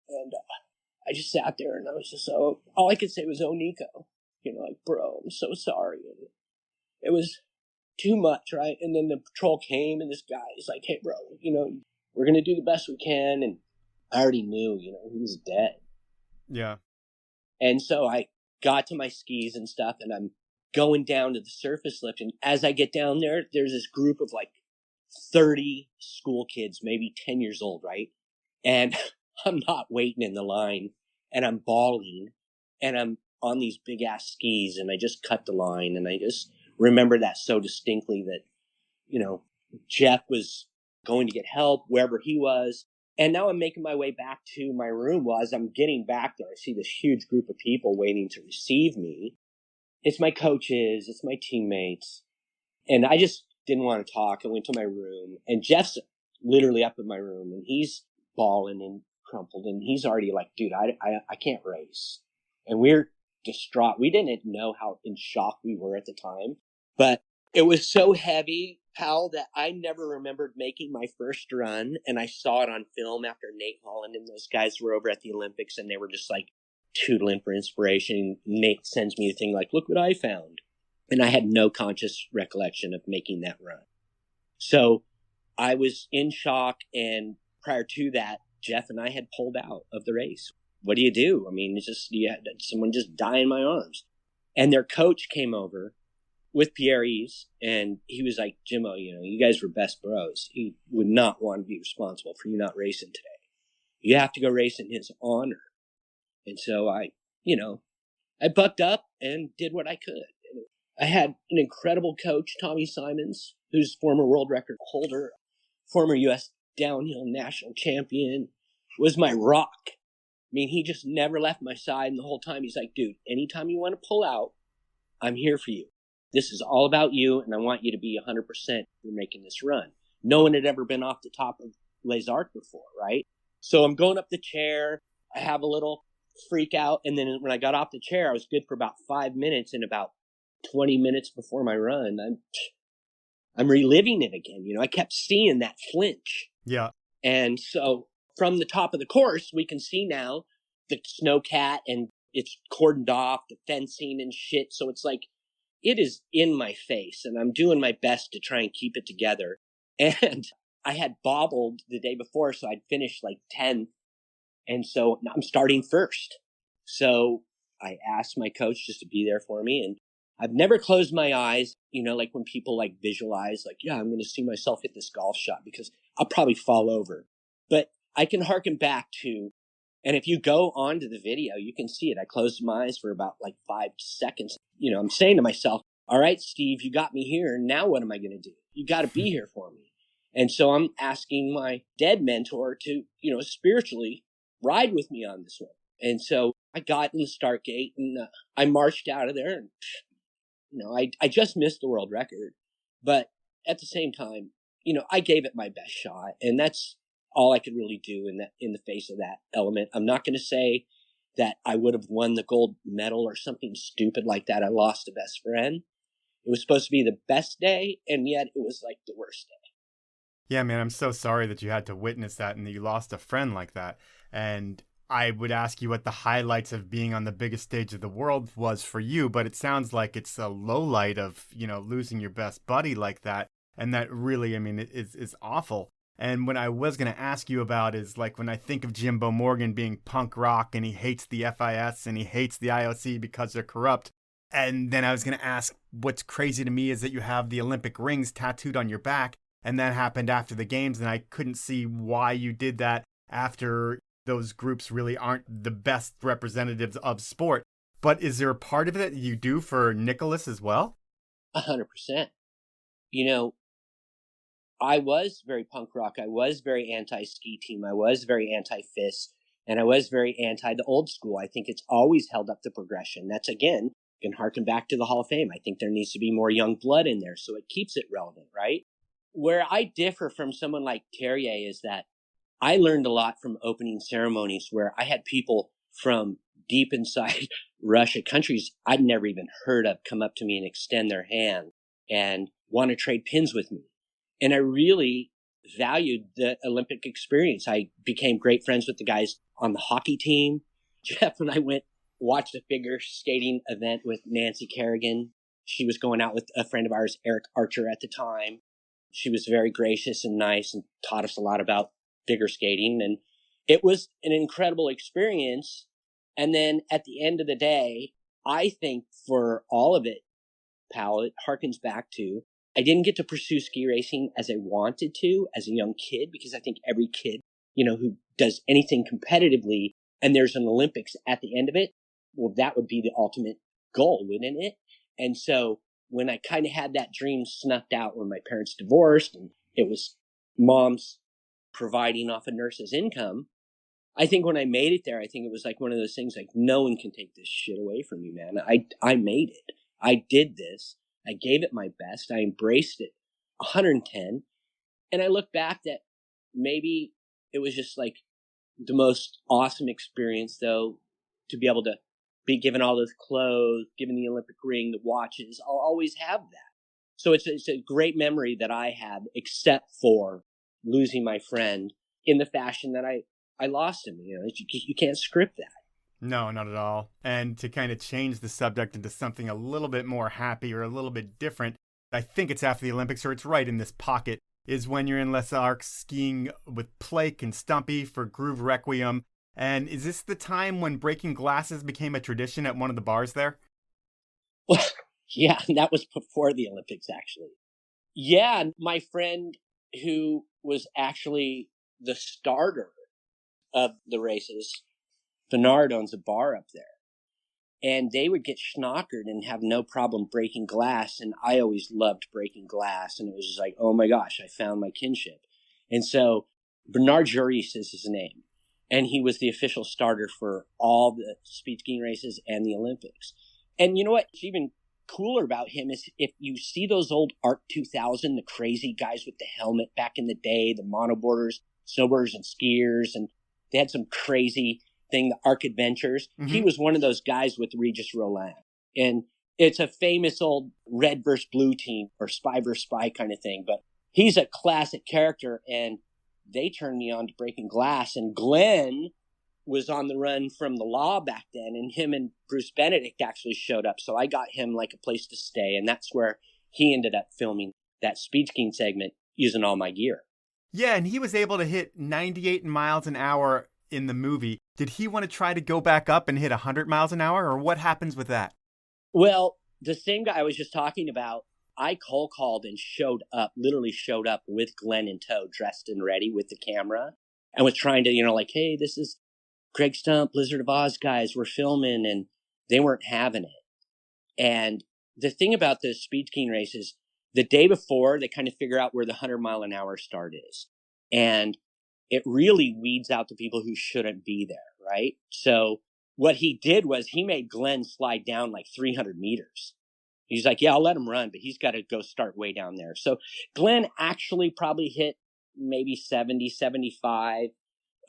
And I just sat there, and I was just all I could say was, "Oh, Nico," like, "Bro, I'm so sorry." And it was too much, right? And then the patrol came, and this guy is like, "Hey, bro, we're going to do the best we can." And I already knew, he was dead. Yeah. And so I got to my skis and stuff, and I'm going down to the surface lift. And as I get down there, there's this group of like 30 school kids, maybe 10 years old, right? And I'm not waiting in the line, and I'm bawling, and I'm on these big ass skis, and I just cut the line. And I just remember that so distinctly that, Jeff was going to get help wherever he was. And now I'm making my way back to my room. Well, as I'm getting back there, I see this huge group of people waiting to receive me. It's my coaches, it's my teammates. And I just didn't want to talk. I went to my room, and Jeff's literally up in my room, and he's bawling and crumpled, and he's already like, "Dude, I can't race." And we're distraught. We didn't know how in shock we were at the time, but it was so heavy, pal, that I never remembered making my first run. And I saw it on film after Nate Holland and those guys were over at the Olympics, and they were just like tootling for inspiration. Nate sends me a thing like, "Look what I found." And I had no conscious recollection of making that run. So I was in shock. And prior to that, Jeff and I had pulled out of the race. What do you do? I mean, it's just, you had someone just die in my arms. And their coach came over with Pierre's, and he was like, "Jimbo, you guys were best bros. He would not want to be responsible for you not racing today. You have to go race in his honor." And so I bucked up and did what I could. I had an incredible coach, Tommy Simons, who's former world record holder, former U.S. downhill national champion, was my rock. I mean, he just never left my side. And the whole time he's like, "Dude, anytime you want to pull out, I'm here for you. This is all about you, and I want you to be 100% for making this run." No one had ever been off the top of Les Arcs before, right? So I'm going up the chair. I have a little freak out. And then when I got off the chair, I was good for about 5 minutes, and about 20 minutes before my run, I'm reliving it again. I kept seeing that flinch. Yeah. And so from the top of the course, we can see now the snowcat, and it's cordoned off, the fencing and shit. So it's like, it is in my face, and I'm doing my best to try and keep it together. And I had bobbled the day before, so I'd finished like 10th. And so I'm starting first. So I asked my coach just to be there for me. And I've never closed my eyes, like when people like visualize, like, yeah, I'm going to see myself hit this golf shot because I'll probably fall over. But I can harken back to, and if you go onto the video, you can see it. I closed my eyes for about like 5 seconds. I'm saying to myself, "All right, Steve, you got me here. Now what am I going to do? You got to be here for me." And so I'm asking my dead mentor to, spiritually ride with me on this one. And so I got in the start gate, and I marched out of there, and I just missed the world record, but at the same time, I gave it my best shot, and that's all I could really do in the face of that element. I'm not going to say that I would have won the gold medal or something stupid like that. I lost a best friend. It was supposed to be the best day, and yet it was like the worst day. Yeah, man, I'm so sorry that you had to witness that and that you lost a friend like that. And I would ask you what the highlights of being on the biggest stage of the world was for you, but it sounds like it's a low light of, losing your best buddy like that. And that really, is awful. And what I was going to ask you about is like when I think of Jimbo Morgan being punk rock and he hates the FIS and he hates the IOC because they're corrupt. And then I was going to ask, what's crazy to me is that you have the Olympic rings tattooed on your back. And that happened after the games. And I couldn't see why you did that after those groups really aren't the best representatives of sport. But is there a part of it that you do for Nicholas as well? 100%. I was very punk rock. I was very anti-ski team. I was very anti-FIS. And I was very anti the old school. I think it's always held up the progression. That's, again, can harken back to the Hall of Fame. I think there needs to be more young blood in there so it keeps it relevant, right? Where I differ from someone like Terje is that I learned a lot from opening ceremonies where I had people from deep inside Russia, countries I'd never even heard of, come up to me and extend their hand and want to trade pins with me. And I really valued the Olympic experience. I became great friends with the guys on the hockey team. Jeff and I watched a figure skating event with Nancy Kerrigan. She was going out with a friend of ours, Eric Archer, at the time. She was very gracious and nice and taught us a lot about figure skating. And it was an incredible experience. And then at the end of the day, I think for all of it, pal, it harkens back to, I didn't get to pursue ski racing as I wanted to as a young kid, because I think every kid, who does anything competitively and there's an Olympics at the end of it, well, that would be the ultimate goal, wouldn't it? And so when I kind of had that dream snuffed out when my parents divorced and it was mom's providing off a nurse's income, I think when I made it there, I think it was like one of those things like, no one can take this shit away from you, man. I made it. I did this. I gave it my best. I embraced it 110. And I look back that maybe it was just like the most awesome experience, though, to be able to be given all those clothes, given the Olympic ring, the watches. I'll always have that. So it's a great memory that I had, except for losing my friend in the fashion that I lost him. You can't script that. No, not at all. And to kind of change the subject into something a little bit more happy or a little bit different, I think it's after the Olympics, or it's right in this pocket, is when you're in Les Arcs skiing with Plake and Stumpy for Groove Requiem. And is this the time when breaking glasses became a tradition at one of the bars there? Well, yeah, that was before the Olympics, actually. Yeah, my friend who was actually the starter of the races, Bernard, owns a bar up there. And they would get schnockered and have no problem breaking glass. And I always loved breaking glass. And it was just like, oh my gosh, I found my kinship. And so Bernard Juris is his name. And he was the official starter for all the speed skiing races and the Olympics. And you know what's even cooler about him is if you see those old Art 2000, the crazy guys with the helmet back in the day, the monoboarders, snowboarders and skiers, and they had some crazy thing, the Arc Adventures. Mm-hmm. He was one of those guys with Regis Roland. And it's a famous old red versus blue team or spy versus spy kind of thing. But he's a classic character, and they turned me on to breaking glass. And Glenn was on the run from the law back then, and him and Bruce Benedict actually showed up. So I got him like a place to stay, and that's where he ended up filming that speed skiing segment using all my gear. Yeah, and he was able to hit 98 miles an hour in the movie. Did he want to try to go back up and hit 100 miles an hour, or what happens with that? Well, the same guy I was just talking about, I cold called and literally showed up with Glenn in tow, dressed and ready with the camera, and was trying to, like, hey, this is Greg Stump, Blizzard of Oz guys, we're filming, and they weren't having it. And the thing about the speed skiing races, the day before, they kind of figure out where the 100-mile-an-hour start is. And it really weeds out the people who shouldn't be there, right? So what he did was he made Glenn slide down like 300 meters. He's like, yeah, I'll let him run, but he's got to go start way down there. So Glenn actually probably hit maybe 70, 75,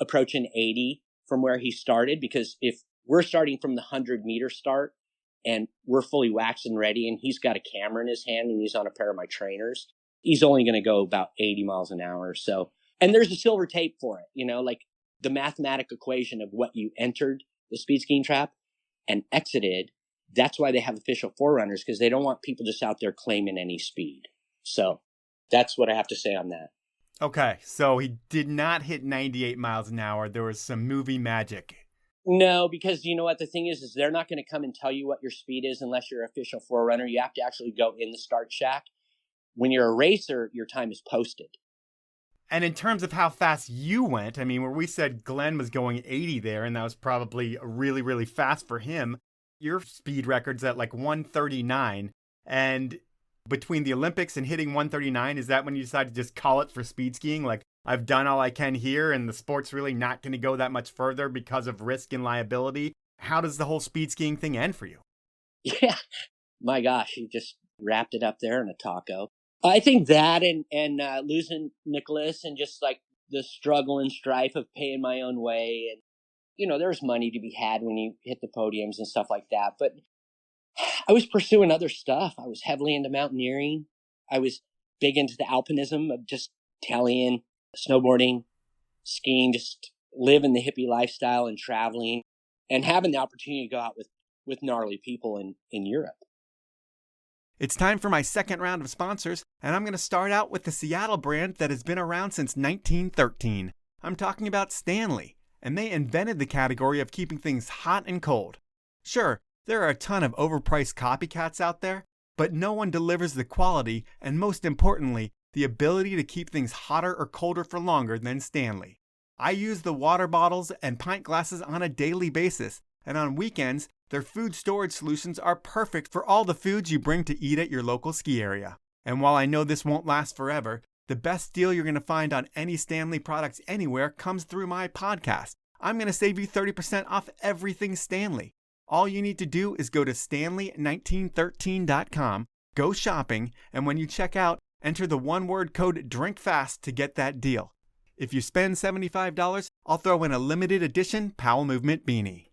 approaching 80 from where he started, because if we're starting from the 100-meter start and we're fully waxed and ready and he's got a camera in his hand and he's on a pair of my trainers, he's only going to go about 80 miles an hour. So, and there's a silver tape for it, like the mathematical equation of what you entered the speed skiing trap and exited. That's why they have official forerunners, because they don't want people just out there claiming any speed. So that's what I have to say on that. Okay, so he did not hit 98 miles an hour. There was some movie magic. No, because you know what the thing is they're not going to come and tell you what your speed is unless you're an official forerunner. You have to actually go in the start shack. When you're a racer, your time is posted. And in terms of how fast you went, I mean, where we said Glenn was going 80 there, and that was probably really, really fast for him. Your speed record's at like 139. And Between the Olympics and hitting 139, is that when you decided to just call it for speed skiing? Like, I've done all I can here and the sport's really not going to go that much further because of risk and liability. How does the whole speed skiing thing end for you? Yeah, my gosh, you just wrapped it up there in a taco. I think that and losing Nicholas and just like the struggle and strife of paying my own way. And, you know, there's money to be had when you hit the podiums and stuff like that. But I was pursuing other stuff. I was heavily into mountaineering. I was big into the alpinism of just Italian, snowboarding, skiing, just living the hippie lifestyle and traveling and having the opportunity to go out with gnarly people in Europe. It's time for my second round of sponsors, and I'm going to start out with the Seattle brand that has been around since 1913. I'm talking about Stanley, and they invented the category of keeping things hot and cold. Sure, there are a ton of overpriced copycats out there, but no one delivers the quality and, most importantly, the ability to keep things hotter or colder for longer than Stanley. I use the water bottles and pint glasses on a daily basis, and on weekends, their food storage solutions are perfect for all the foods you bring to eat at your local ski area. And while I know this won't last forever, the best deal you're going to find on any Stanley products anywhere comes through my podcast. I'm going to save you 30% off everything Stanley. All you need to do is go to stanley1913.com, go shopping, and when you check out, enter the one-word code DRINKFAST to get that deal. If you spend $75, I'll throw in a limited edition Powell Movement beanie.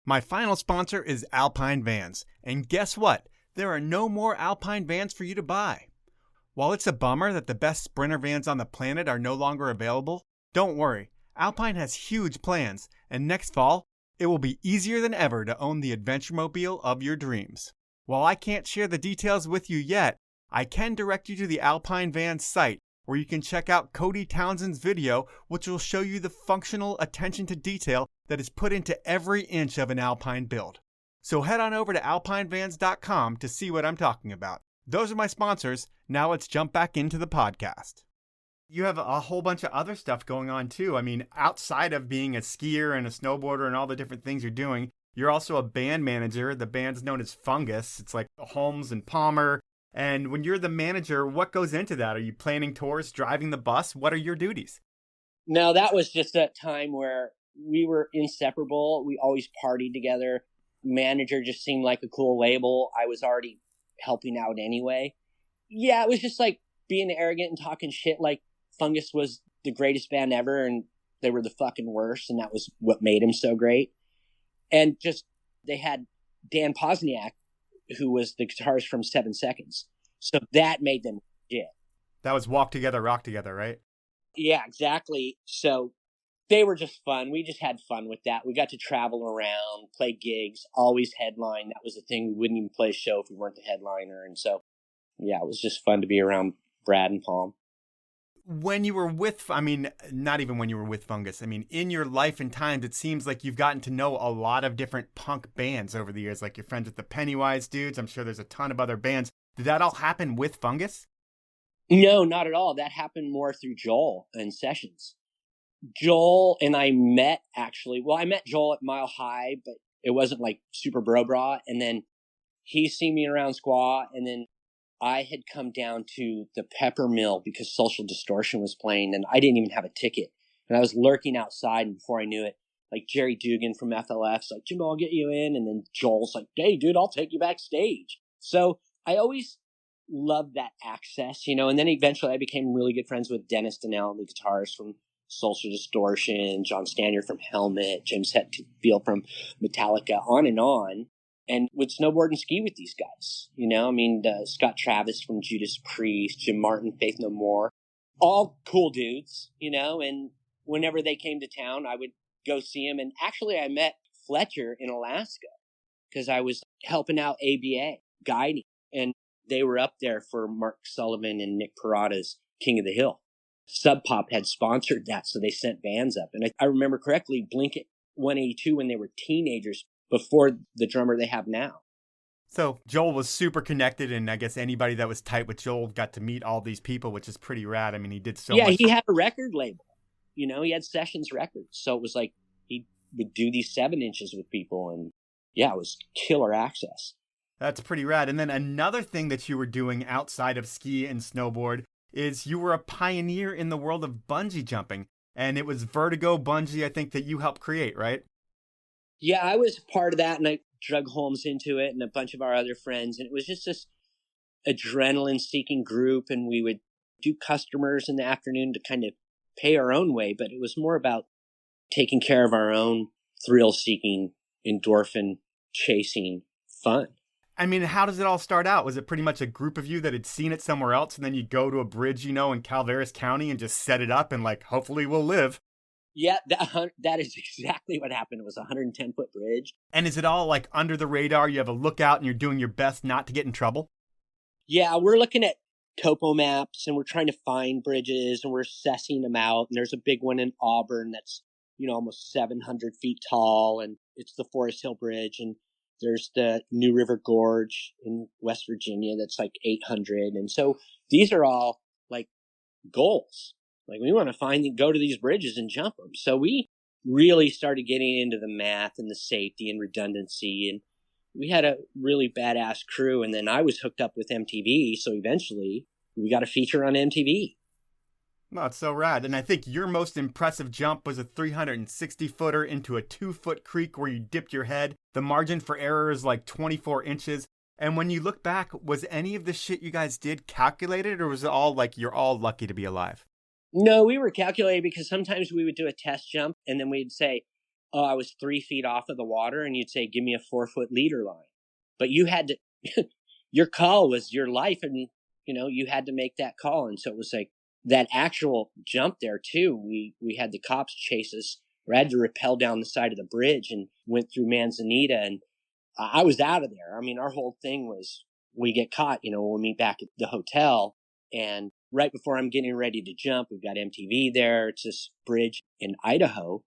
My final sponsor is Alpine Vans, and guess what? There are no more Alpine Vans for you to buy. While it's a bummer that the best sprinter vans on the planet are no longer available, don't worry, Alpine has huge plans, and next fall, it will be easier than ever to own the adventure mobile of your dreams. While I can't share the details with you yet, I can direct you to the Alpine Vans site, where you can check out Cody Townsend's video, which will show you the functional attention to detail that is put into every inch of an Alpine build. So head on over to alpinevans.com to see what I'm talking about. Those are my sponsors. Now let's jump back into the podcast. You have a whole bunch of other stuff going on too. I mean, outside of being a skier and a snowboarder and all the different things you're doing, you're also a band manager. The band's known as Fungus. It's like Holmes and Palmer. And when you're the manager, what goes into that? Are you planning tours, driving the bus? What are your duties? No, that was just that time where we were inseparable. We always partied together. Manager just seemed like a cool label. I was already helping out anyway. Yeah, it was just like being arrogant and talking shit like Fungus was the greatest band ever and they were the fucking worst, and that was what made him so great. And just, they had Dan Posniak, who was the guitarist from 7 Seconds. So that made them legit. That was Walk Together, Rock Together, right? Yeah, exactly. So they were just fun. We just had fun with that. We got to travel around, play gigs, always headline. That was the thing. We wouldn't even play a show if we weren't the headliner. And so, yeah, it was just fun to be around Brad and Palm. When you were with, I mean, not even when you were with Fungus, I mean, in your life and times, it seems like you've gotten to know a lot of different punk bands over the years, like you're friends with the Pennywise dudes. I'm sure there's a ton of other bands. Did that all happen with Fungus? No, not at all. That happened more through Joel and sessions. Joel and I met, actually. Well, I met Joel at Mile High, but it wasn't like super bro-bra. And then he seen me around Squaw, and then I had come down to the Pepper Mill because Social Distortion was playing, and I didn't even have a ticket. And I was lurking outside, and before I knew it, like Jerry Dugan from FLF's like, Jimbo, I'll get you in. And then Joel's like, hey, dude, I'll take you backstage. So I always loved that access, you know. And then eventually I became really good friends with Dennis Donnell, the guitarist from Social Distortion, John Stanier from Helmet, James Hetfield from Metallica, on and on. And would snowboard and ski with these guys, you know? I mean, Scott Travis from Judas Priest, Jim Martin, Faith No More, all cool dudes, you know? And whenever they came to town, I would go see them. And actually, I met Fletcher in Alaska because I was helping out ABA, guiding. And they were up there for Mark Sullivan and Nick Parada's King of the Hill. Sub Pop had sponsored that, so they sent bands up. And I remember correctly, Blink-182, when they were teenagers, before the drummer they have now. So Joel was super connected, and I guess anybody that was tight with Joel got to meet all these people, which is pretty rad. I mean, he did so much. Yeah, he had a record label. You know, he had Sessions Records. So it was like he would do these 7 inches with people, and yeah, it was killer access. That's pretty rad. And then another thing that you were doing outside of ski and snowboard is you were a pioneer in the world of bungee jumping. And it was Vertigo Bungee, I think, that you helped create, right? Yeah, I was part of that, and I drug Holmes into it and a bunch of our other friends. And it was just this adrenaline-seeking group, and we would do customers in the afternoon to kind of pay our own way. But it was more about taking care of our own thrill-seeking, endorphin-chasing fun. I mean, how does it all start out? Was it pretty much a group of you that had seen it somewhere else, and then you go to a bridge, in Calaveras County and just set it up and hopefully we'll live? Yeah, that is exactly what happened. It was a 110-foot bridge. And is it all under the radar? You have a lookout and you're doing your best not to get in trouble? Yeah, we're looking at topo maps and we're trying to find bridges and we're assessing them out. And there's a big one in Auburn that's, almost 700 feet tall, and it's the Forest Hill Bridge. And there's the New River Gorge in West Virginia that's 800. And so these are all goals. We want to go to these bridges and jump them. So we really started getting into the math and the safety and redundancy. And we had a really badass crew. And then I was hooked up with MTV. So eventually we got a feature on MTV. Oh, it's so rad. And I think your most impressive jump was a 360-footer into a 2-foot creek where you dipped your head. The margin for error is 24 inches. And when you look back, was any of the shit you guys did calculated, or was it all you're all lucky to be alive? No, we were calculating because sometimes we would do a test jump and then we'd say, oh, I was 3 feet off of the water. And you'd say, give me a 4-foot leader line. But you had to, your call was your life. And, you had to make that call. And so it was that actual jump there too. We had the cops chase us. We had to rappel down the side of the bridge and went through Manzanita. And I was out of there. I mean, our whole thing was we get caught, we'll meet back at the hotel. And right before I'm getting ready to jump, we've got MTV there. It's this bridge in Idaho.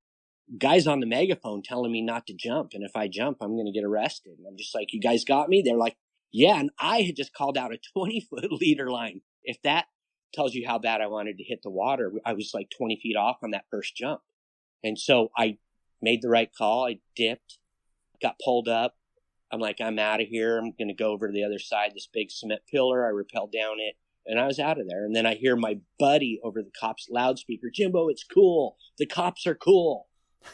Guys on the megaphone telling me not to jump. And if I jump, I'm going to get arrested. And I'm just you guys got me? They're like, yeah. And I had just called out a 20-foot leader line. If that tells you how bad I wanted to hit the water, I was 20 feet off on that first jump. And so I made the right call. I dipped, got pulled up. I'm I'm out of here. I'm going to go over to the other side, this big cement pillar. I rappelled down it. And I was out of there. And then I hear my buddy over the cop's loudspeaker, Jimbo, it's cool. The cops are cool.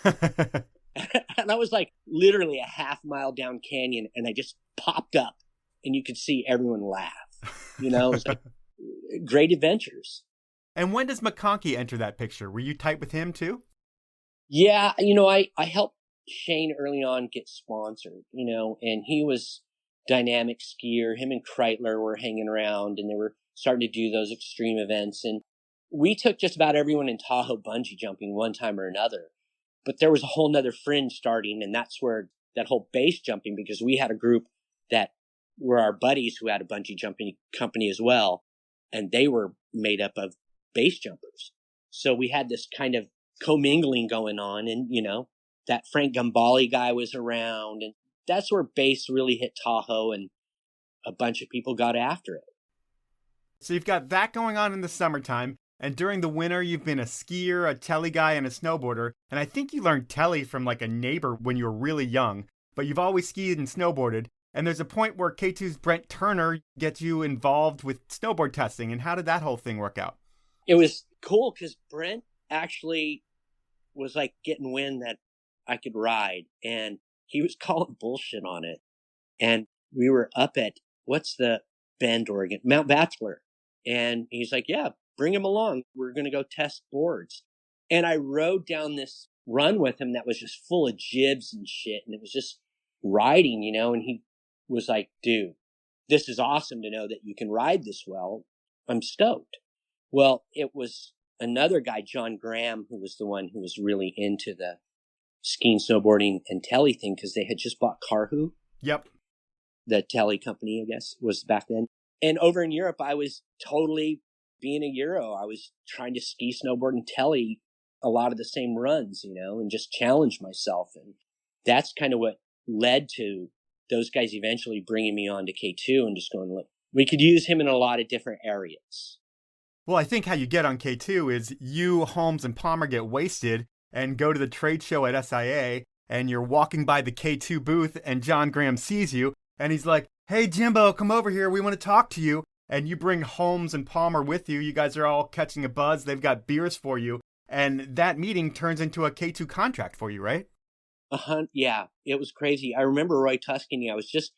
And I was literally a half-mile down canyon, and I just popped up, and you could see everyone laugh. It was great adventures. And when does McConkey enter that picture? Were you tight with him too? Yeah, I helped Shane early on get sponsored, and he was dynamic skier. Him and Kreitler were hanging around, and they were starting to do those extreme events. And we took just about everyone in Tahoe bungee jumping one time or another. But there was a whole nother fringe starting, and that's where that whole base jumping, because we had a group that were our buddies who had a bungee jumping company as well, and they were made up of base jumpers. So we had this kind of commingling going on, and, that Frank Gambale guy was around, and that's where base really hit Tahoe, and a bunch of people got after it. So you've got that going on in the summertime, and during the winter, you've been a skier, a telly guy, and a snowboarder. And I think you learned telly from a neighbor when you were really young, but you've always skied and snowboarded. And there's a point where K2's Brent Turner gets you involved with snowboard testing. And how did that whole thing work out? It was cool because Brent actually was getting wind that I could ride, and he was calling bullshit on it. And we were up at, what's the Bend, Oregon, Mount Bachelor. And he's like, yeah, bring him along. We're going to go test boards. And I rode down this run with him that was just full of jibs and shit. And it was just riding, and he was like, dude, this is awesome to know that you can ride this well. I'm stoked. Well, it was another guy, John Graham, who was the one who was really into the skiing, snowboarding, and telly thing, because they had just bought Karhu. Yep. The telly company, I guess, was back then. And over in Europe, I was totally being a Euro. I was trying to ski, snowboard, and telly a lot of the same runs, and just challenge myself. And that's kind of what led to those guys eventually bringing me on to K2 and just going, look, we could use him in a lot of different areas. Well, I think how you get on K2 is you, Holmes, and Palmer get wasted and go to the trade show at SIA, and you're walking by the K2 booth, and John Graham sees you, and he's like, hey, Jimbo, come over here. We want to talk to you. And you bring Holmes and Palmer with you. You guys are all catching a buzz. They've got beers for you. And that meeting turns into a K2 contract for you, right? Yeah, it was crazy. I remember Roy Tuscany. I was just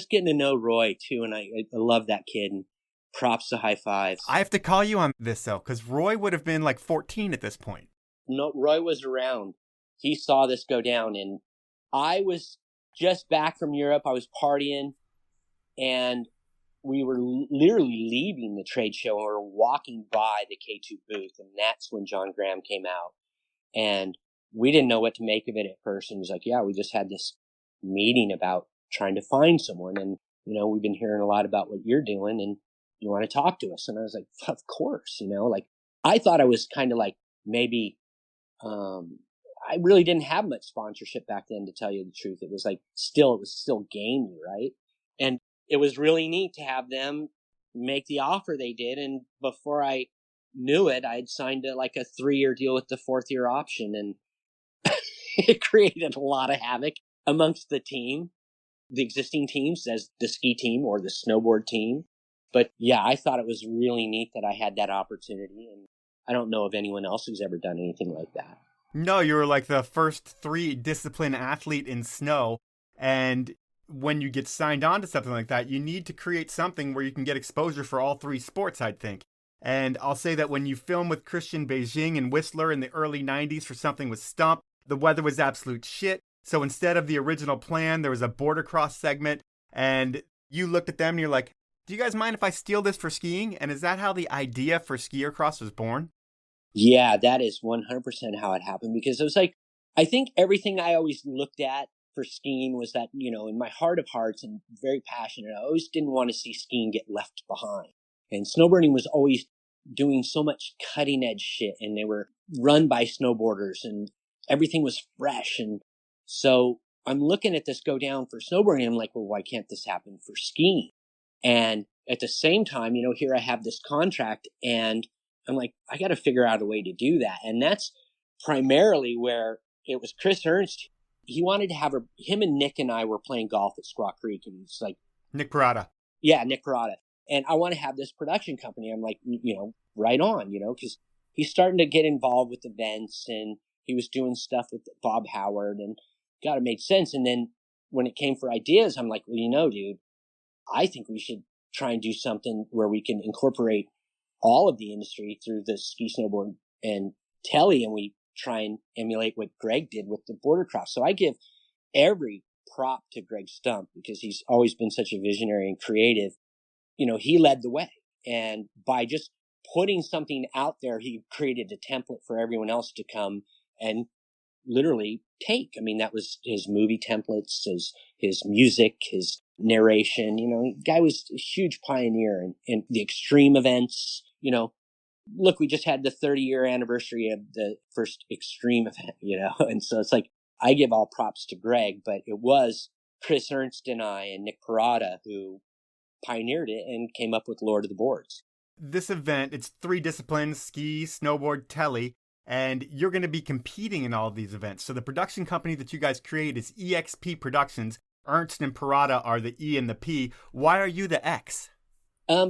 getting to know Roy too, and I love that kid. And props to high fives. I have to call you on this, though, because Roy would have been like 14 at this point. No, Roy was around. He saw this go down, and I was just back from Europe. I was partying, and we were literally leaving the trade show or walking by the K2 booth, and that's when John Graham came out. And we didn't know what to make of it at first. And he was like, yeah, we just had this meeting about trying to find someone. And, we've been hearing a lot about what you're doing, and you want to talk to us. And I was like, of course, like I thought I was kind of like maybe, I really didn't have much sponsorship back then, to tell you the truth. It was still gamey, right? And it was really neat to have them make the offer they did. And before I knew it, I'd signed a 3-year deal with the 4th-year option. And it created a lot of havoc amongst the team, the existing teams, as the ski team or the snowboard team. But yeah, I thought it was really neat that I had that opportunity. And I don't know of anyone else who's ever done anything like that. No, you were like the first 3-discipline athlete in snow. And when you get signed on to something like that, you need to create something where you can get exposure for all 3 sports, I'd think. And I'll say that when you film with Christian Beijing and Whistler in the early 90s for something with Stump, the weather was absolute shit. So instead of the original plan, there was a border cross segment. And you looked at them and you're like, do you guys mind if I steal this for skiing? And is that how the idea for skier cross was born? Yeah, that is 100% how it happened, because it was like, I think everything I always looked at for skiing was that, in my heart of hearts and very passionate, I always didn't want to see skiing get left behind. And snowboarding was always doing so much cutting edge shit, and they were run by snowboarders, and everything was fresh. And so I'm looking at this go down for snowboarding. I'm like, well, why can't this happen for skiing? And at the same time, here I have this contract, and I'm like, I got to figure out a way to do that. And that's primarily where it was Chris Ernst. He wanted to have him and Nick and I were playing golf at Squaw Creek, and he's like, Nick Parada. Yeah, Nick Parada. And I want to have this production company. I'm like, right on, because he's starting to get involved with events, and he was doing stuff with Bob Howard, and God, it made sense. And then when it came for ideas, I'm like, well, dude, I think we should try and do something where we can incorporate all of the industry through the ski, snowboard, and telly, and we try and emulate what Greg did with the border cross. So I give every prop to Greg Stump, because he's always been such a visionary and creative. He led the way, and by just putting something out there, he created a template for everyone else to come and literally take. I mean, that was his movie templates, his music, his narration. The guy was a huge pioneer in the extreme events. Look, we just had the 30-year anniversary of the first extreme event, and so it's like, I give all props to Greg, but it was Chris Ernst and I and Nick Parada who pioneered it and came up with Lord of the Boards. This event, it's 3 disciplines, ski, snowboard, telly, and you're going to be competing in all of these events. So the production company that you guys create is EXP Productions. Ernst and Parada are the E and the P. Why are you the X?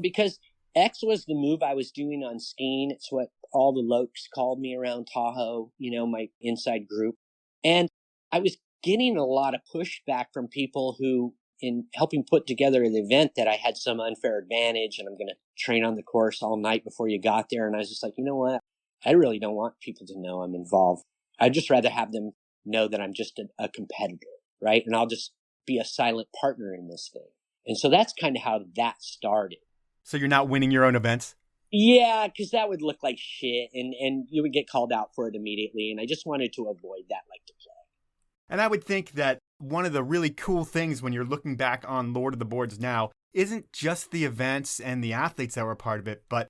Because X was the move I was doing on skiing. It's what all the lokes called me around Tahoe, my inside group. And I was getting a lot of pushback from people who, in helping put together the event, that I had some unfair advantage and I'm going to train on the course all night before you got there. And I was just like, you know what? I really don't want people to know I'm involved. I'd just rather have them know that I'm just a competitor, right? And I'll just be a silent partner in this thing. And so that's kind of how that started. So you're not winning your own events? Yeah, because that would look like shit, and you would get called out for it immediately. And I just wanted to avoid that like the plague. And I would think that one of the really cool things when you're looking back on Lord of the Boards now isn't just the events and the athletes that were part of it, but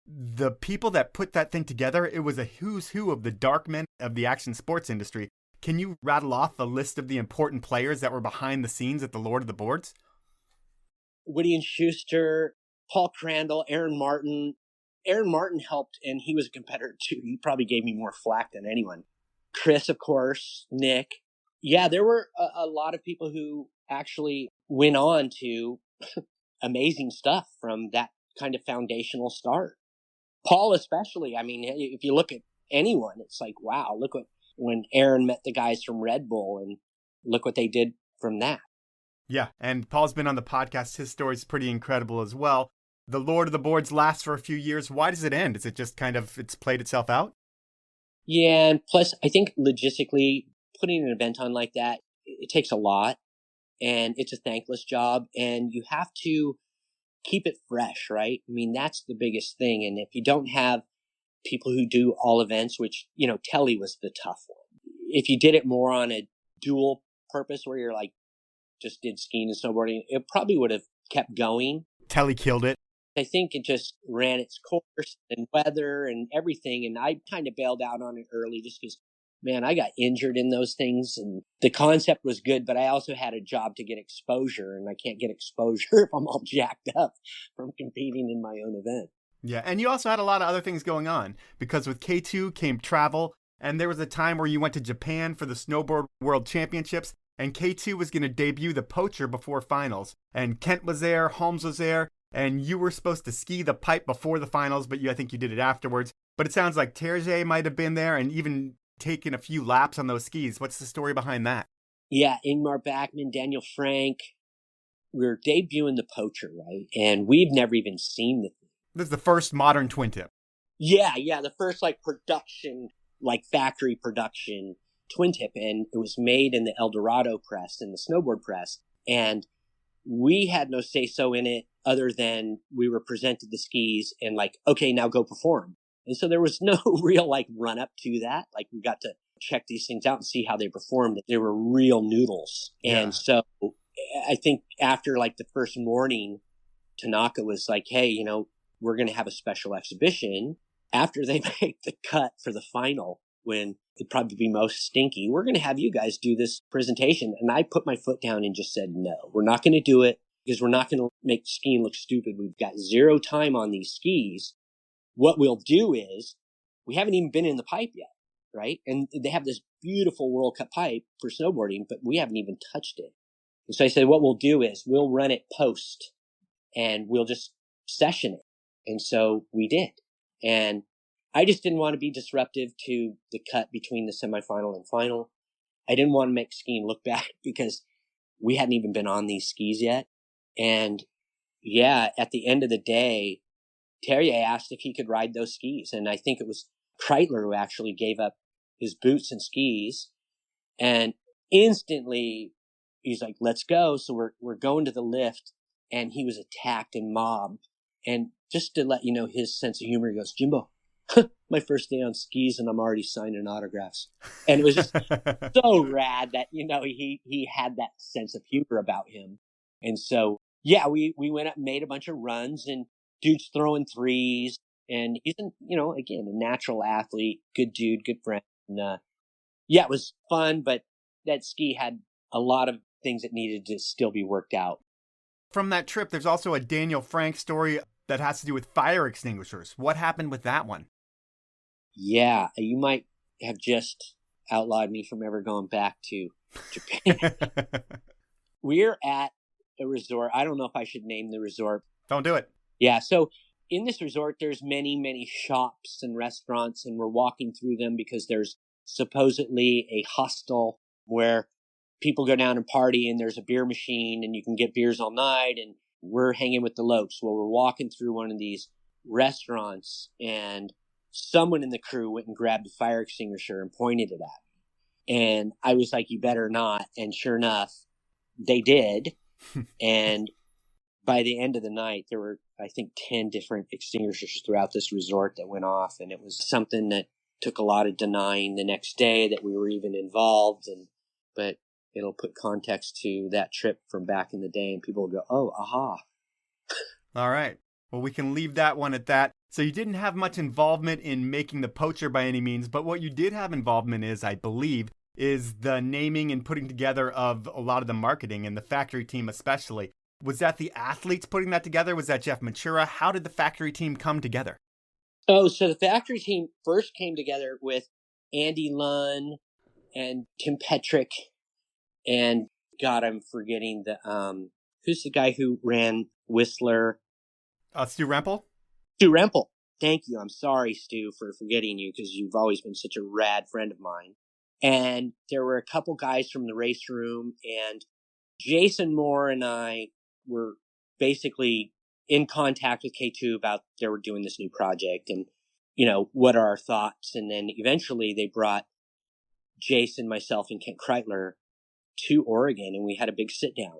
the people that put that thing together. It was a who's who of the dark men of the action sports industry. Can you rattle off the list of the important players that were behind the scenes at the Lord of the Boards? Woody and Schuster, Paul Crandall, Aaron Martin. Aaron Martin helped, and he was a competitor too. He probably gave me more flack than anyone. Chris, of course, Nick. Yeah, there were a lot of people who actually went on to amazing stuff from that kind of foundational start. Paul especially, I mean, if you look at anyone, it's like, wow, look what, when Aaron met the guys from Red Bull and look what they did from that. Yeah, and Paul's been on the podcast. His story's pretty incredible as well. The Lord of the Boards lasts for a few years. Why does it end? Is it just kind of, it's played itself out? Yeah, and plus, I think logistically, putting an event on like that, it takes a lot, and it's a thankless job, and you have to keep it fresh, right? I mean, that's the biggest thing. And if you don't have people who do all events, which, you know, Telly was the tough one. If you did it more on a dual purpose where you're like, just did skiing and snowboarding, it probably would have kept going. Telly killed it. I think it just ran its course and weather and everything. And I kind of bailed out on it early just because, man, I got injured in those things and the concept was good, but I also had a job to get exposure and I can't get exposure if I'm all jacked up from competing in my own event. Yeah, and you also had a lot of other things going on because with K2 came travel, and there was a time where you went to Japan for the Snowboard World Championships, and K2 was going to debut the Poacher before finals, and Kent was there, Holmes was there, and you were supposed to ski the pipe before the finals, but I think you did it afterwards. But it sounds like Terje might have been there and even taken a few laps on those skis. What's the story behind that? Yeah, Ingmar Backman, Daniel Frank, we're debuting the Poacher, right? And we've never even seen the thing. This is the first modern twin tip. Yeah, the first like production, like factory production twin tip, and it was made in the El Dorado press, in the snowboard press, and we had no say so in it other than we were presented the skis and like, okay, now go perform. And so there was no real like run up to that. Like we got to check these things out and see how they performed. They were real noodles. Yeah. And so I think after like the first morning, Tanaka was like, hey, you know, we're going to have a special exhibition after they make the cut for the final when it'd probably be most stinky. We're going to have you guys do this presentation. And I put my foot down and just said, no, we're not going to do it because we're not going to make skiing look stupid. We've got zero time on these skis. What we'll do is we haven't even been in the pipe yet, right? And they have this beautiful World Cup pipe for snowboarding, but we haven't even touched it. And so I said, what we'll do is we'll run it post and we'll just session it. And so we did. And I just didn't want to be disruptive to the cut between the semifinal and final. I didn't want to make skiing look bad because we hadn't even been on these skis yet. And yeah, at the end of the day, Terje asked if he could ride those skis. And I think it was Kreitler who actually gave up his boots and skis. And instantly he's like, let's go. So we're going to the lift, and he was attacked and mobbed. And just to let you know his sense of humor, he goes, Jimbo, my first day on skis and I'm already signing autographs. And it was just so rad that, you know, he had that sense of humor about him. And so, yeah, we went up and made a bunch of runs, and dude's throwing threes, and he's, you know, again, a natural athlete, good dude, good friend. And, yeah, it was fun, but that ski had a lot of things that needed to still be worked out. From that trip, there's also a Daniel Frank story that has to do with fire extinguishers. What happened with that one? Yeah, you might have just outlawed me from ever going back to Japan. We're at a resort. I don't know if I should name the resort. Don't do it. Yeah, so in this resort, there's many, many shops and restaurants, and we're walking through them because there's supposedly a hostel where people go down and party, and there's a beer machine, and you can get beers all night, and we're hanging with the lokes. Well, we're walking through one of these restaurants, and someone in the crew went and grabbed a fire extinguisher and pointed it at me. And I was like, you better not. And sure enough, they did. And by the end of the night, there were, I think, 10 different extinguishers throughout this resort that went off. And it was something that took a lot of denying the next day that we were even involved. But it'll put context to that trip from back in the day, and people will go, oh, aha. All right. Well, we can leave that one at that. So you didn't have much involvement in making the Poacher by any means, but what you did have involvement is, I believe, is the naming and putting together of a lot of the marketing and the factory team especially. Was that the athletes putting that together? Was that Jeff Matura? How did the factory team come together? Oh, so the factory team first came together with Andy Lunn and Tim Petrick and, God, I'm forgetting who's the guy who ran Whistler? Stu Rempel? Stu Rempel. Thank you. I'm sorry, Stu, for forgetting you because you've always been such a rad friend of mine. And there were a couple guys from the race room, and Jason Moore and I were basically in contact with K2 about they were doing this new project and, what are our thoughts? And then eventually they brought Jason, myself, and Kent Kreitler to Oregon, and we had a big sit down.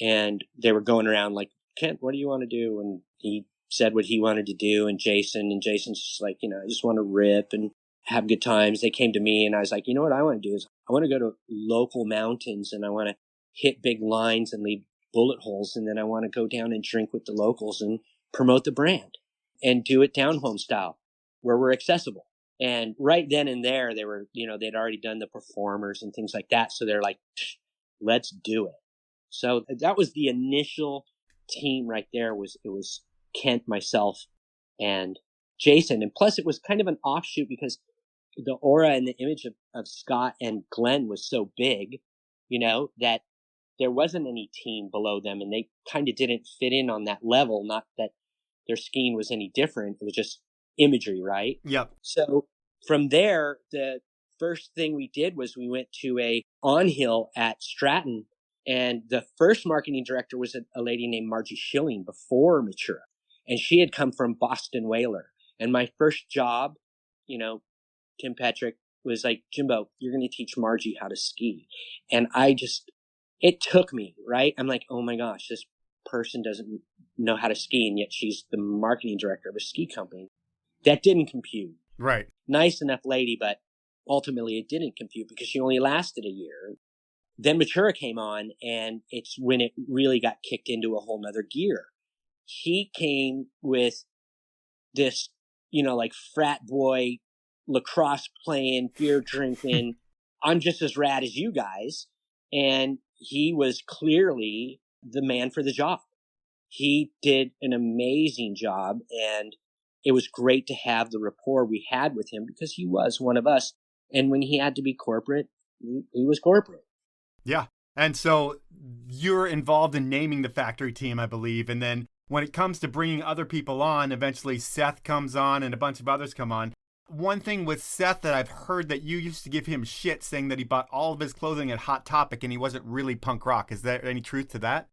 And they were going around like, Kent, what do you want to do? And he said what he wanted to do. And Jason's just like, I just want to rip and have good times. They came to me and I was like, you know what I want to do is I want to go to local mountains and I want to hit big lines and leave bullet holes. And then I want to go down and drink with the locals and promote the brand and do it down home style where we're accessible. And right then and there, they were, they'd already done the performers and things like that. So they're like, let's do it. So that was the initial team right there. It was Kent, myself, and Jason. And plus it was kind of an offshoot because the aura and the image of Scott and Glenn was so big, that there wasn't any team below them and they kind of didn't fit in on that level. Not that their skiing was any different. It was just imagery, right? Yep. So from there, the first thing we did was we went to a on hill at Stratton, and the first marketing director was a lady named Margie Schilling before Matura, and she had come from Boston Whaler. And my first job, Tim Petrick was like, Jimbo, you're going to teach Margie how to ski. And it took me, right? I'm like, oh my gosh, this person doesn't know how to ski, and yet she's the marketing director of a ski company. That didn't compute. Right. Nice enough lady, but ultimately it didn't compute because she only lasted a year. Then Matura came on, and it's when it really got kicked into a whole nother gear. He came with this, like frat boy, lacrosse playing, beer drinking. I'm just as rad as you guys. And he was clearly the man for the job. He did an amazing job, and it was great to have the rapport we had with him because he was one of us. And when he had to be corporate, he was corporate. Yeah. And so you're involved in naming the factory team, I believe. And then when it comes to bringing other people on, eventually Seth comes on and a bunch of others come on. One thing with Seth that I've heard that you used to give him shit saying that he bought all of his clothing at Hot Topic and he wasn't really punk rock. Is there any truth to that?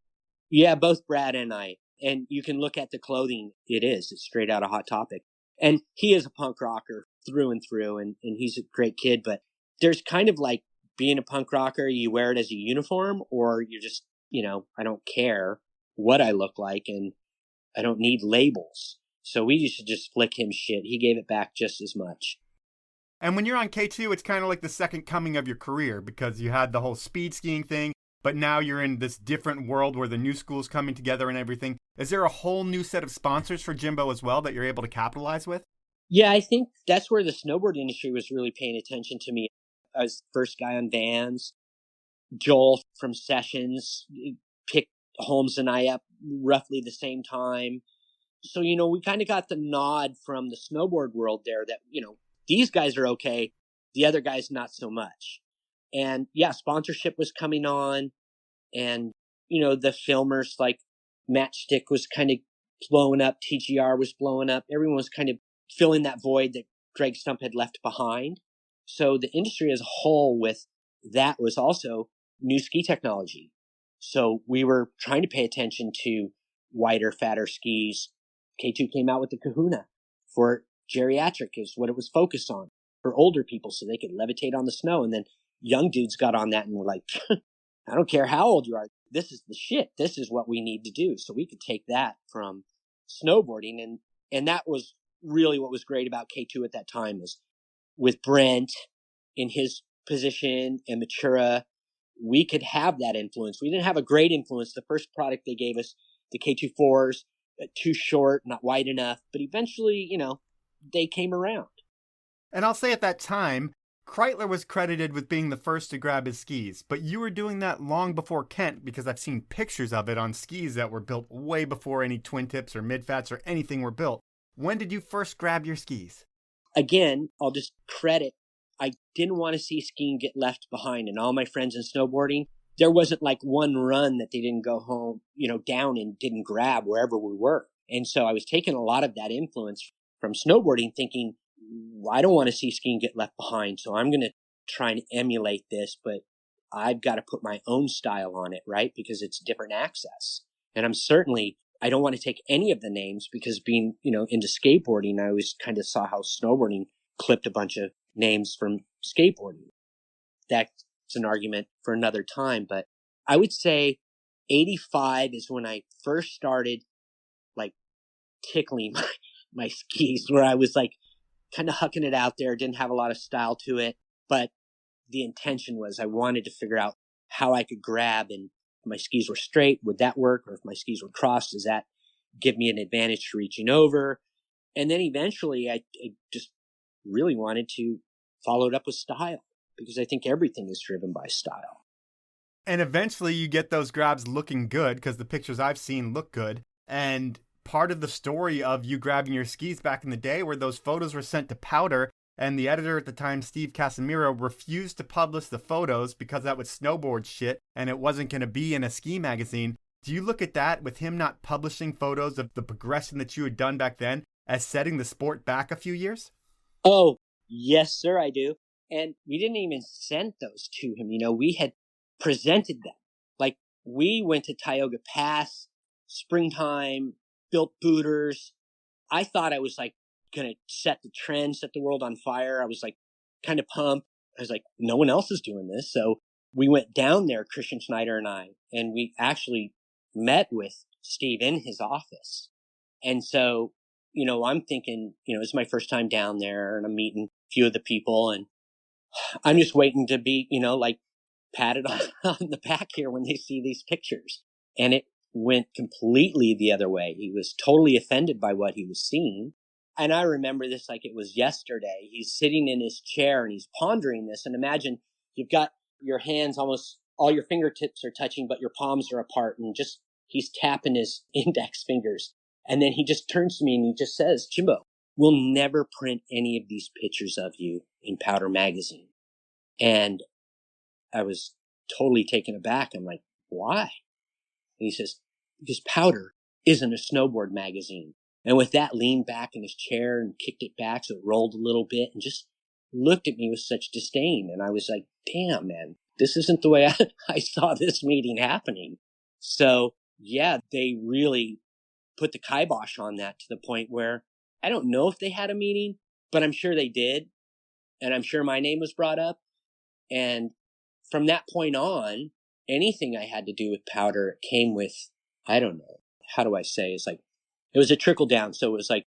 Yeah, both Brad and I. And you can look at the clothing. It's straight out of Hot Topic. And he is a punk rocker through and through, and he's a great kid. But there's kind of like being a punk rocker, you wear it as a uniform, or you're just, I don't care what I look like and I don't need labels. So we used to just flick him shit. He gave it back just as much. And when you're on K2, it's kind of like the second coming of your career because you had the whole speed skiing thing, but now you're in this different world where the new school's coming together and everything. Is there a whole new set of sponsors for Jimbo as well that you're able to capitalize with? Yeah, I think that's where the snowboard industry was really paying attention to me. I was the first guy on Vans. Joel from Sessions picked Holmes and I up roughly the same time. So, we kind of got the nod from the snowboard world there that, these guys are okay. The other guys, not so much. And yeah, sponsorship was coming on, and, the filmers like Matchstick was kind of blowing up. TGR was blowing up. Everyone was kind of filling that void that Greg Stump had left behind. So the industry as a whole with that was also new ski technology. So we were trying to pay attention to wider, fatter skis. K2 came out with the Kahuna for geriatric is what it was focused on for older people so they could levitate on the snow. And then young dudes got on that and were like, I don't care how old you are. This is the shit. This is what we need to do. So we could take that from snowboarding. And that was really what was great about K2 at that time is with Brent in his position and Matura, we could have that influence. We didn't have a great influence. The first product they gave us, the K24s, too short, not wide enough. But eventually, they came around. And I'll say at that time, Kreitler was credited with being the first to grab his skis, but you were doing that long before Kent because I've seen pictures of it on skis that were built way before any twin tips or mid-fats or anything were built. When did you first grab your skis? Again, I'll just credit, I didn't want to see skiing get left behind, and all my friends in snowboarding, there wasn't like one run that they didn't go home, down and didn't grab wherever we were. And so I was taking a lot of that influence from snowboarding, thinking, I don't want to see skiing get left behind. So I'm going to try and emulate this, but I've got to put my own style on it, right? Because it's different access. And I don't want to take any of the names because being, into skateboarding, I always kind of saw how snowboarding clipped a bunch of names from skateboarding. That's an argument for another time, but I would say 85 is when I first started like tickling my skis, where I was like kind of hucking it out there, didn't have a lot of style to it, but the intention was I wanted to figure out how I could grab, and if my skis were straight, would that work? Or if my skis were crossed, does that give me an advantage to reaching over? And then eventually I just really wanted to follow it up with style, because I think everything is driven by style. And eventually you get those grabs looking good, because the pictures I've seen look good. And part of the story of you grabbing your skis back in the day where those photos were sent to Powder, and the editor at the time, Steve Casimiro, refused to publish the photos because that was snowboard shit and it wasn't going to be in a ski magazine. Do you look at that, with him not publishing photos of the progression that you had done back then, as setting the sport back a few years? Oh, yes, sir, I do. And we didn't even send those to him. We had presented them. Like, we went to Tioga Pass, springtime, built booters. I thought I was like going to set the trend, set the world on fire. I was like kind of pumped. I was like, no one else is doing this. So we went down there, Christian Schneider and I, and we actually met with Steve in his office. And so, I'm thinking, it's my first time down there, and I'm meeting a few of the people, and I'm just waiting to be, like patted on the back here when they see these pictures. And it went completely the other way. He was totally offended by what he was seeing. And I remember this like it was yesterday. He's sitting in his chair and he's pondering this. And imagine you've got your hands, almost all your fingertips are touching, but your palms are apart, and just he's tapping his index fingers. And then he just turns to me and he just says, Jimbo, we'll never print any of these pictures of you in Powder magazine. And I was totally taken aback. I'm like, why? And he says, because Powder isn't a snowboard magazine. And with that, leaned back in his chair and kicked it back so it rolled a little bit, and just looked at me with such disdain. And I was like, damn, man, this isn't the way I saw this meeting happening. So yeah, they really put the kibosh on that, to the point where I don't know if they had a meeting, but I'm sure they did. And I'm sure my name was brought up. And from that point on, anything I had to do with Powder came with, I don't know, how do I say? It's like, it was a trickle down. So it was like,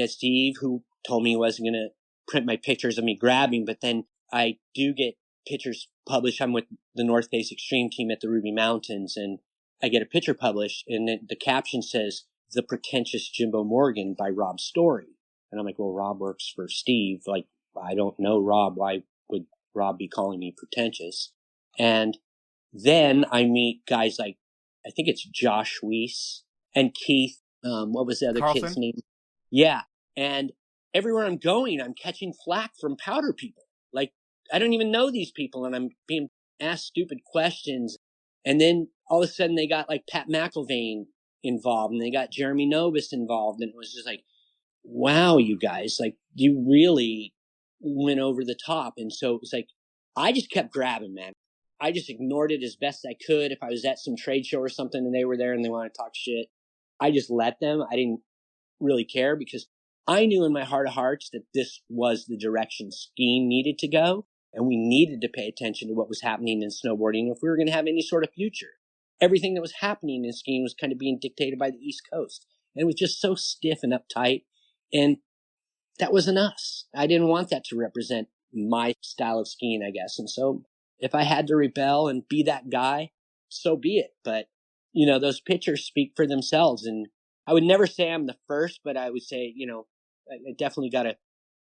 Steve, who told me he wasn't going to print my pictures of me grabbing, but then I do get pictures published. I'm with the North Face Extreme team at the Ruby Mountains, and I get a picture published, and the caption says, "The Pretentious Jimbo Morgan" by Rob Story. And I'm like, well, Rob works for Steve. Like, I don't know Rob. Why would Rob be calling me pretentious? And then I meet guys like, I think it's Josh Weiss and Keith. What was the other Carlson? kid's name? Yeah. And everywhere I'm going, I'm catching flack from Powder people. Like, I don't even know these people, and I'm being asked stupid questions. And then all of a sudden they got like Pat McIlvaine involved, and they got Jeremy Novus involved. And it was just like, wow, you guys, like, you really went over the top. And so it was like, I just kept grabbing, man. I just ignored it as best I could. If I was at some trade show or something and they were there and they wanted to talk shit, I just let them. I didn't really care, because I knew in my heart of hearts that this was the direction skiing needed to go, and we needed to pay attention to what was happening in snowboarding if we were going to have any sort of future. Everything that was happening in skiing was kind of being dictated by the East Coast, and it was just so stiff and uptight, and that wasn't us. I didn't want that to represent my style of skiing, I guess. And so if I had to rebel and be that guy, so be it. But, those pictures speak for themselves. And I would never say I'm the first, but I would say, I definitely got an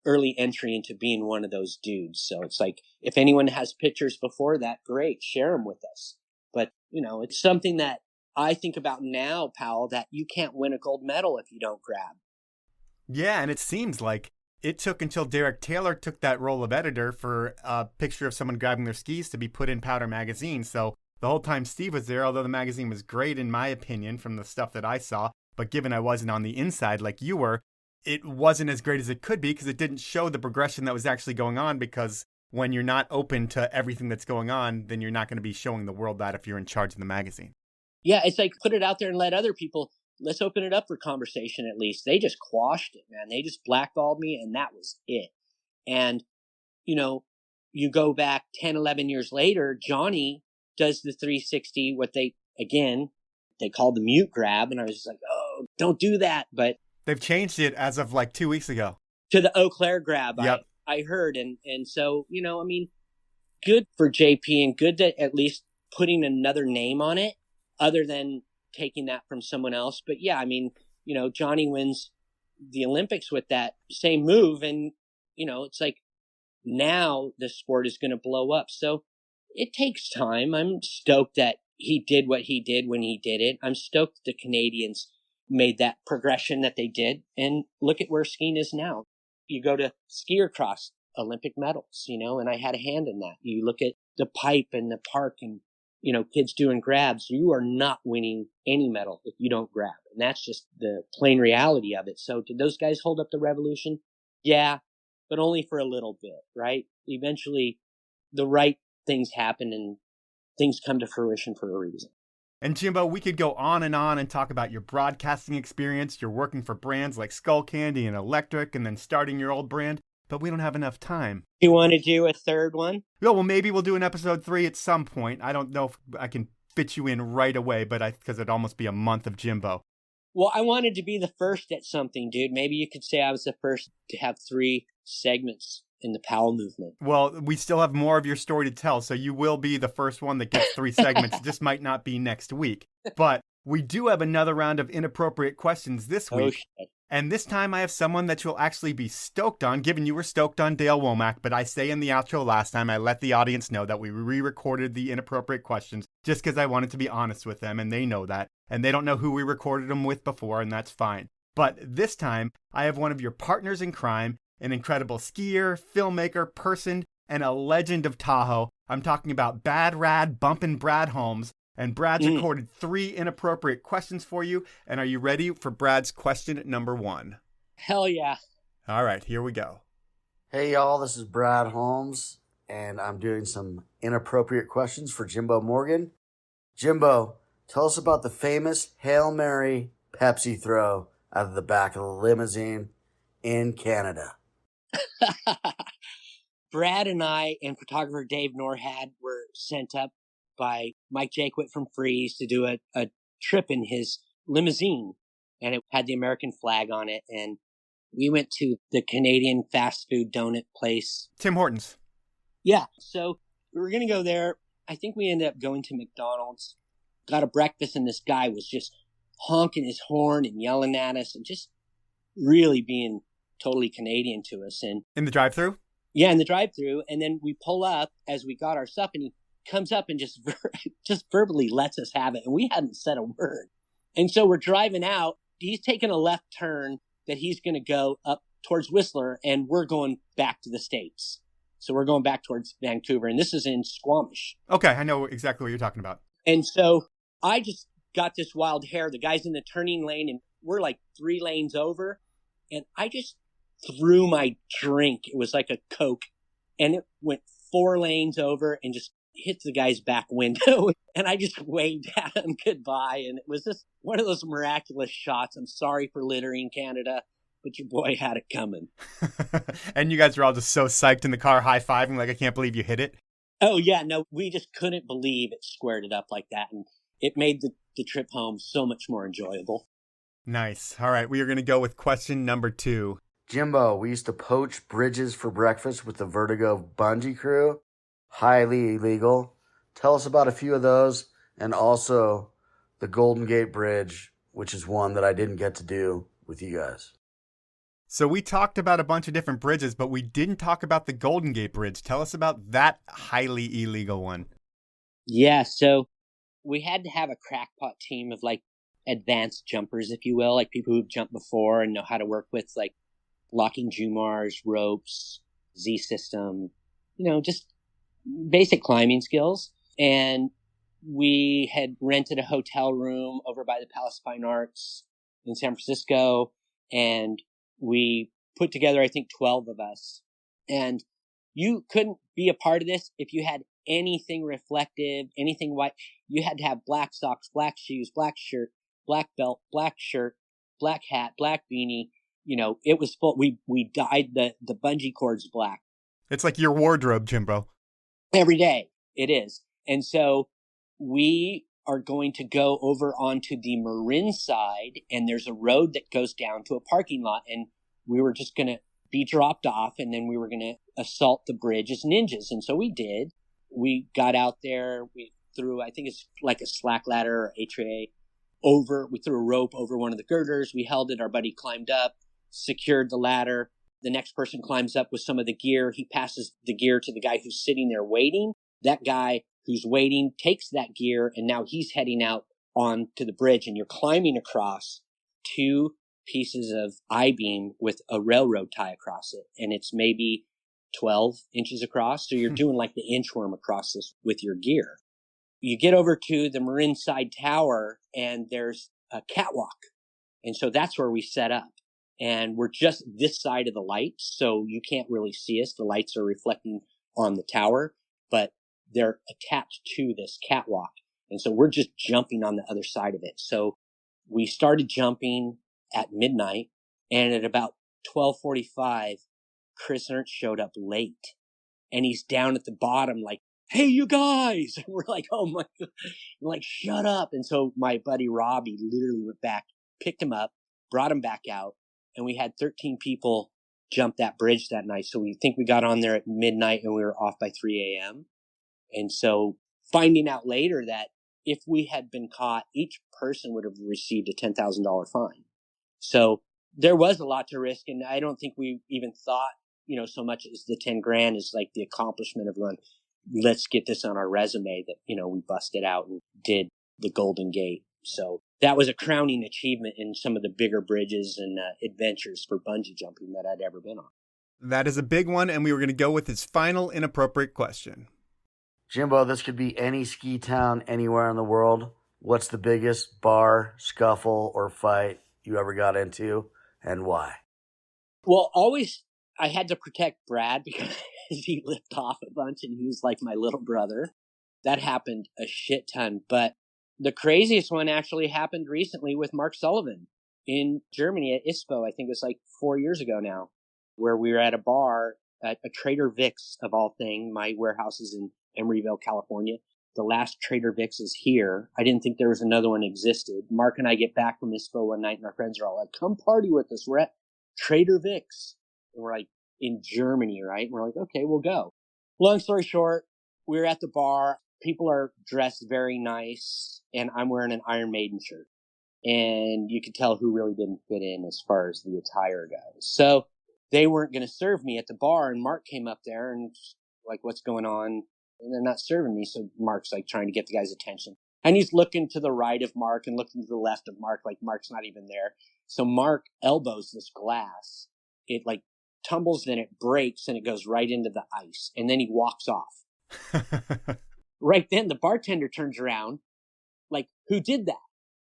early entry into being one of those dudes. So it's like, if anyone has pictures before that, great, share them with us. But, it's something that I think about now, Powell, that you can't win a gold medal if you don't grab. Yeah, and it seems like it took until Derek Taylor took that role of editor for a picture of someone grabbing their skis to be put in Powder magazine. So the whole time Steve was there, although the magazine was great in my opinion from the stuff that I saw, but given I wasn't on the inside like you were, it wasn't as great as it could be because it didn't show the progression that was actually going on, because when you're not open to everything that's going on, then you're not going to be showing the world that if you're in charge of the magazine. Yeah, it's like put it out there and let other people, let's open it up for conversation at least. They just quashed it, man. They just blackballed me and that was it. And, you know, you go back 10, 11 years later, Johnny does the 360, what they call the mute grab. And I was just like, oh, don't do that. But they've changed it as of like 2 weeks ago. To the Eau Claire grab, yep. I heard. And so, you know, I mean, good for JP and good to at least putting another name on it other than taking that from someone else. But yeah, I mean, you know, Johnny wins the Olympics with that same move. And, you know, it's like now the sport is going to blow up. So it takes time. I'm stoked that he did what he did when he did it. I'm stoked the Canadians made that progression that they did. And look at where skiing is now. You go to skier cross, Olympic medals, you know, and I had a hand in that. You look at the pipe and the park and, you know, kids doing grabs. You are not winning any medal if you don't grab. And that's just the plain reality of it. So did those guys hold up the revolution? Yeah, but only for a little bit, right? Eventually the right things happen and things come to fruition for a reason. And Jimbo, we could go on and talk about your broadcasting experience. You're working for brands like Skull Candy and Electric and then starting your old brand, but we don't have enough time. You want to do a third one? No, well, maybe we'll do an episode 3 at some point. I don't know if I can fit you in right away, but because it'd almost be a month of Jimbo. Well, I wanted to be the first at something, dude. Maybe you could say I was the first to have 3 segments in the Powell movement. Well, we still have more of your story to tell, so you will be the first one that gets 3 segments. It just might not be next week. But we do have another round of inappropriate questions this week. Shit. And this time I have someone that you'll actually be stoked on, given you were stoked on Dale Womack. But I say in the outro last time, I let the audience know that we re-recorded the inappropriate questions just because I wanted to be honest with them, and they know that. And they don't know who we recorded them with before, and that's fine. But this time, I have one of your partners in crime, an incredible skier, filmmaker, person, and a legend of Tahoe. I'm talking about Bad Rad Bumpin' Brad Holmes. And Brad's recorded 3 inappropriate questions for you. And are you ready for Brad's question number 1? Hell yeah. All right, here we go. Hey, y'all, this is Brad Holmes, and I'm doing some inappropriate questions for Jimbo Morgan. Jimbo, tell us about the famous Hail Mary Pepsi throw out of the back of the limousine in Canada. Brad and I and photographer Dave Norhad were sent up by Mike Jaquit from Freeze to do a trip in his limousine, and it had the American flag on it. And we went to the Canadian fast food donut place. Tim Hortons. Yeah. So we were going to go there. I think we ended up going to McDonald's, got a breakfast, and this guy was just honking his horn and yelling at us and just really being totally Canadian to us. And in the drive-thru? Yeah, in the drive-thru. And then we pull up as we got our stuff, and he comes up and just verbally lets us have it. And we hadn't said a word. And so we're driving out. He's taking a left turn that he's going to go up towards Whistler, and we're going back to the States. So we're going back towards Vancouver, and this is in Squamish. Okay, I know exactly what you're talking about. And so I just got this wild hair. The guy's in the turning lane, and we're like 3 lanes over. And I just threw my drink. It was like a Coke, and it went 4 lanes over and just hit the guy's back window. And I just waved at him goodbye. And it was just one of those miraculous shots. I'm sorry for littering, Canada, but your boy had it coming. And you guys were all just so psyched in the car, high-fiving, like, I can't believe you hit it. Oh, yeah. No, we just couldn't believe it squared it up like that. And it made the trip home so much more enjoyable. Nice. All right. We are going to go with question number 2. Jimbo, we used to poach bridges for breakfast with the Vertigo bungee crew. Highly illegal. Tell us about a few of those, and also the Golden Gate Bridge, which is one that I didn't get to do with you guys. So we talked about a bunch of different bridges, but we didn't talk about the Golden Gate Bridge. Tell us about that highly illegal one. Yeah, so we had to have a crackpot team of like advanced jumpers, if you will, like people who've jumped before and know how to work with like locking Jumars, ropes, Z system, you know, just basic climbing skills. And we had rented a hotel room over by the Palace of Fine Arts in San Francisco, and we put together, I think, 12 of us. And you couldn't be a part of this if you had anything reflective, anything white. You had to have black socks, black shoes, black shirt, black belt, black shirt, black hat, black beanie. You know, it was full. We dyed the bungee cords black. It's like your wardrobe, Jimbo. Every day it is. And so we are going to go over onto the Marin side, and there's a road that goes down to a parking lot, and we were just going to be dropped off, and then we were going to assault the bridge as ninjas. And so we did. We got out there. We threw, I think it's like a slack ladder or HA over. We threw a rope over one of the girders. We held it. Our buddy climbed up, secured the ladder. The next person climbs up with some of the gear. He passes the gear to the guy who's sitting there waiting. That guy who's waiting takes that gear, and now he's heading out onto the bridge, and you're climbing across 2 pieces of I-beam with a railroad tie across it, and it's maybe 12 inches across. So you're doing like the inchworm across this with your gear. You get over to the Marin Side Tower, and there's a catwalk. And so that's where we set up. And we're just this side of the lights, so you can't really see us. The lights are reflecting on the tower, but they're attached to this catwalk. And so we're just jumping on the other side of it. So we started jumping at midnight, and at about 12:45, Chris Ernst showed up late, and he's down at the bottom like, "Hey, you guys!" And we're like, "Oh my God!" We're like, "Shut up!" And so my buddy Robbie literally went back, picked him up, brought him back out, and we had 13 people jump that bridge that night. So we think we got on there at midnight, and we were off by 3 a.m. And so finding out later that if we had been caught, each person would have received a $10,000 fine. So there was a lot to risk, and I don't think we even thought, so much as the 10 grand is like the accomplishment of going, let's get this on our resume that, we busted out and did the Golden Gate. So that was a crowning achievement in some of the bigger bridges and adventures for bungee jumping that I'd ever been on. That is a big one, and we were going to go with his final inappropriate question. Jimbo, this could be any ski town anywhere in the world. What's the biggest bar, scuffle, or fight you ever got into, and why? Well, always I had to protect Brad because he lipped off a bunch, and he was like my little brother. That happened a shit ton. But the craziest one actually happened recently with Mark Sullivan in Germany at ISPO. I think it was like 4 years ago now, where we were at a bar at a Trader Vic's of all things. My warehouse is in Emeryville, California. The last Trader Vic's is here. I didn't think there was another one existed. Mark and I get back from ISPO one night, and our friends are all like, "Come party with us. We're at Trader Vic's." And we're like, in Germany, right? And we're like, okay, we'll go. Long story short, we're at the bar. People are dressed very nice, and I'm wearing an Iron Maiden shirt. And you could tell who really didn't fit in as far as the attire goes. So they weren't going to serve me at the bar, and Mark came up there and like, "What's going on?" And they're not serving me. So Mark's like trying to get the guy's attention. And he's looking to the right of Mark and looking to the left of Mark, like Mark's not even there. So Mark elbows this glass. It like tumbles, then it breaks, and it goes right into the ice. And then he walks off. Right then, the bartender turns around, like, "Who did that?"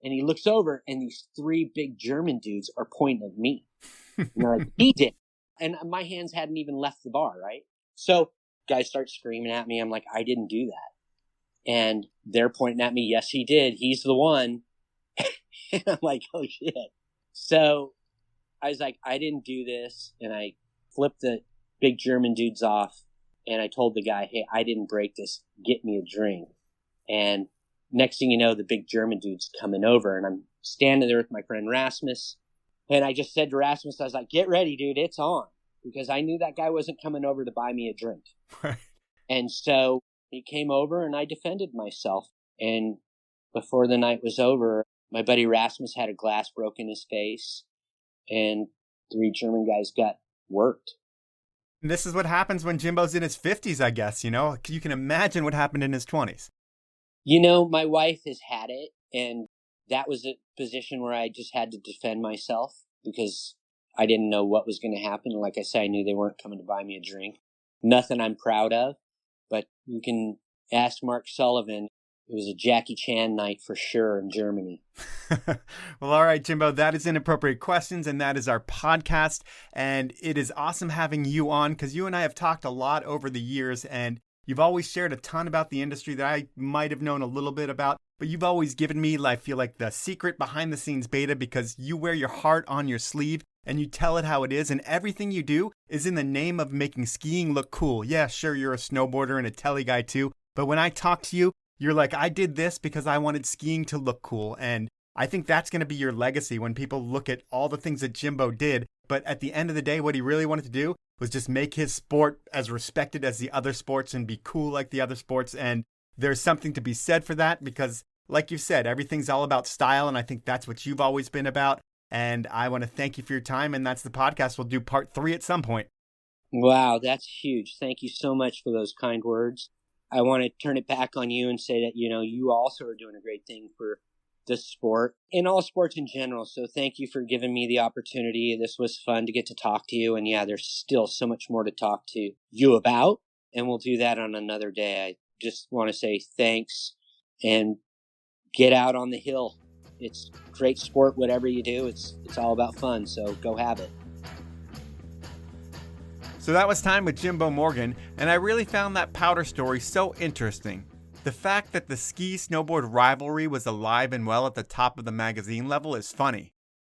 And he looks over, and these 3 big German dudes are pointing at me. And they're like, "He did." And my hands hadn't even left the bar, right? So guys start screaming at me. I'm like, "I didn't do that." And they're pointing at me. "Yes, he did. He's the one." And I'm like, "Oh shit." So I was like, "I didn't do this." And I flipped the big German dudes off. And I told the guy, "Hey, I didn't break this. Get me a drink." And next thing you know, the big German dude's coming over, and I'm standing there with my friend Rasmus. And I just said to Rasmus, I was like, "Get ready, dude. It's on." Because I knew that guy wasn't coming over to buy me a drink. And so he came over, and I defended myself. And before the night was over, my buddy Rasmus had a glass broke in his face, and 3 German guys got worked. And this is what happens when Jimbo's in his 50s, I guess, You can imagine what happened in his 20s. My wife has had it, and that was a position where I just had to defend myself because I didn't know what was going to happen. Like I said, I knew they weren't coming to buy me a drink. Nothing I'm proud of, but you can ask Mark Sullivan. It was a Jackie Chan night for sure in Germany. Well, all right, Jimbo, that is Inappropriate Questions, and that is our podcast. And it is awesome having you on because you and I have talked a lot over the years, and you've always shared a ton about the industry that I might have known a little bit about, but you've always given me, I feel like, the secret behind the scenes beta because you wear your heart on your sleeve and you tell it how it is, and everything you do is in the name of making skiing look cool. Yeah, sure, you're a snowboarder and a telly guy too, but when I talk to you, you're like, I did this because I wanted skiing to look cool. And I think that's going to be your legacy when people look at all the things that Jimbo did. But at the end of the day, what he really wanted to do was just make his sport as respected as the other sports and be cool like the other sports. And there's something to be said for that because, like you said, everything's all about style. And I think that's what you've always been about. And I want to thank you for your time. And that's the podcast. We'll do part 3 at some point. Wow, that's huge. Thank you so much for those kind words. I want to turn it back on you and say that, you also are doing a great thing for this sport and all sports in general. So thank you for giving me the opportunity. This was fun to get to talk to you. And yeah, there's still so much more to talk to you about. And we'll do that on another day. I just want to say thanks and get out on the hill. It's great sport, whatever you do. It's all about fun. So go have it. So that was time with Jimbo Morgan, and I really found that powder story so interesting. The fact that the ski-snowboard rivalry was alive and well at the top of the magazine level is funny.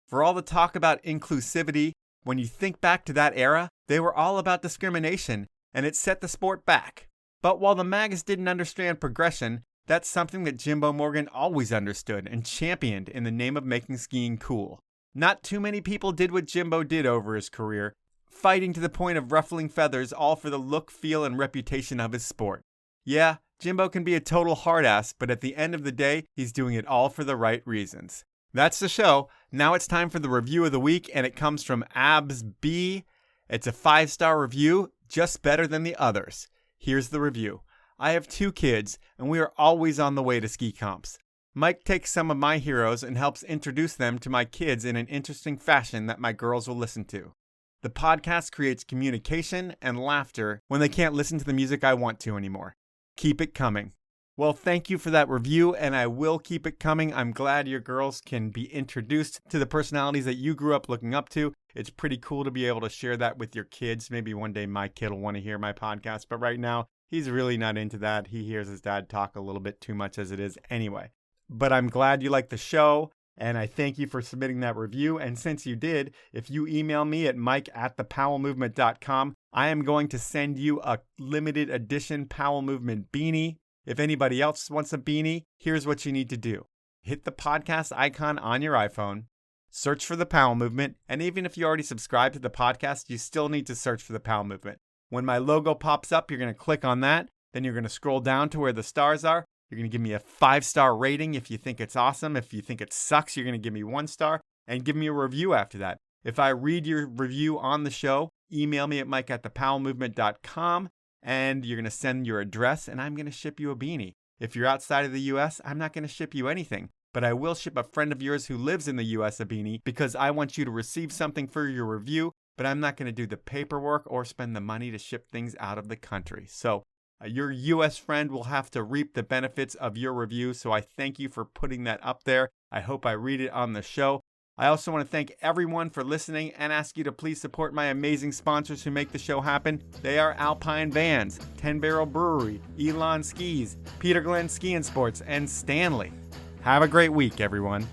For all the talk about inclusivity, when you think back to that era, they were all about discrimination, and it set the sport back. But while the mags didn't understand progression, that's something that Jimbo Morgan always understood and championed in the name of making skiing cool. Not too many people did what Jimbo did over his career, fighting to the point of ruffling feathers, all for the look, feel, and reputation of his sport. Yeah, Jimbo can be a total hard-ass, but at the end of the day, he's doing it all for the right reasons. That's the show. Now it's time for the review of the week, and it comes from Abs B. It's a 5-star review, just better than the others. Here's the review. I have 2 kids, and we are always on the way to ski comps. Mike takes some of my heroes and helps introduce them to my kids in an interesting fashion that my girls will listen to. The podcast creates communication and laughter when they can't listen to the music I want to anymore. Keep it coming. Well, thank you for that review, and I will keep it coming. I'm glad your girls can be introduced to the personalities that you grew up looking up to. It's pretty cool to be able to share that with your kids. Maybe one day my kid will want to hear my podcast, but right now, he's really not into that. He hears his dad talk a little bit too much as it is anyway. But I'm glad you like the show. And I thank you for submitting that review. And since you did, if you email me at mike@thepowellmovement.com, I am going to send you a limited edition Powell Movement beanie. If anybody else wants a beanie, here's what you need to do. Hit the podcast icon on your iPhone, search for the Powell Movement, and even if you already subscribe to the podcast, you still need to search for the Powell Movement. When my logo pops up, you're going to click on that. Then you're going to scroll down to where the stars are. You're going to give me a 5-star rating if you think it's awesome. If you think it sucks, you're going to give me 1 star and give me a review after that. If I read your review on the show, email me at mike@thepowellmovement.com and you're going to send your address and I'm going to ship you a beanie. If you're outside of the U.S., I'm not going to ship you anything, but I will ship a friend of yours who lives in the U.S. a beanie because I want you to receive something for your review, but I'm not going to do the paperwork or spend the money to ship things out of the country. So your U.S. friend will have to reap the benefits of your review, so I thank you for putting that up there. I hope I read it on the show. I also want to thank everyone for listening and ask you to please support my amazing sponsors who make the show happen. They are Alpine Vans, 10 Barrel Brewery, Elan Skis, Peter Glenn Ski and Sports, and Stanley. Have a great week, everyone.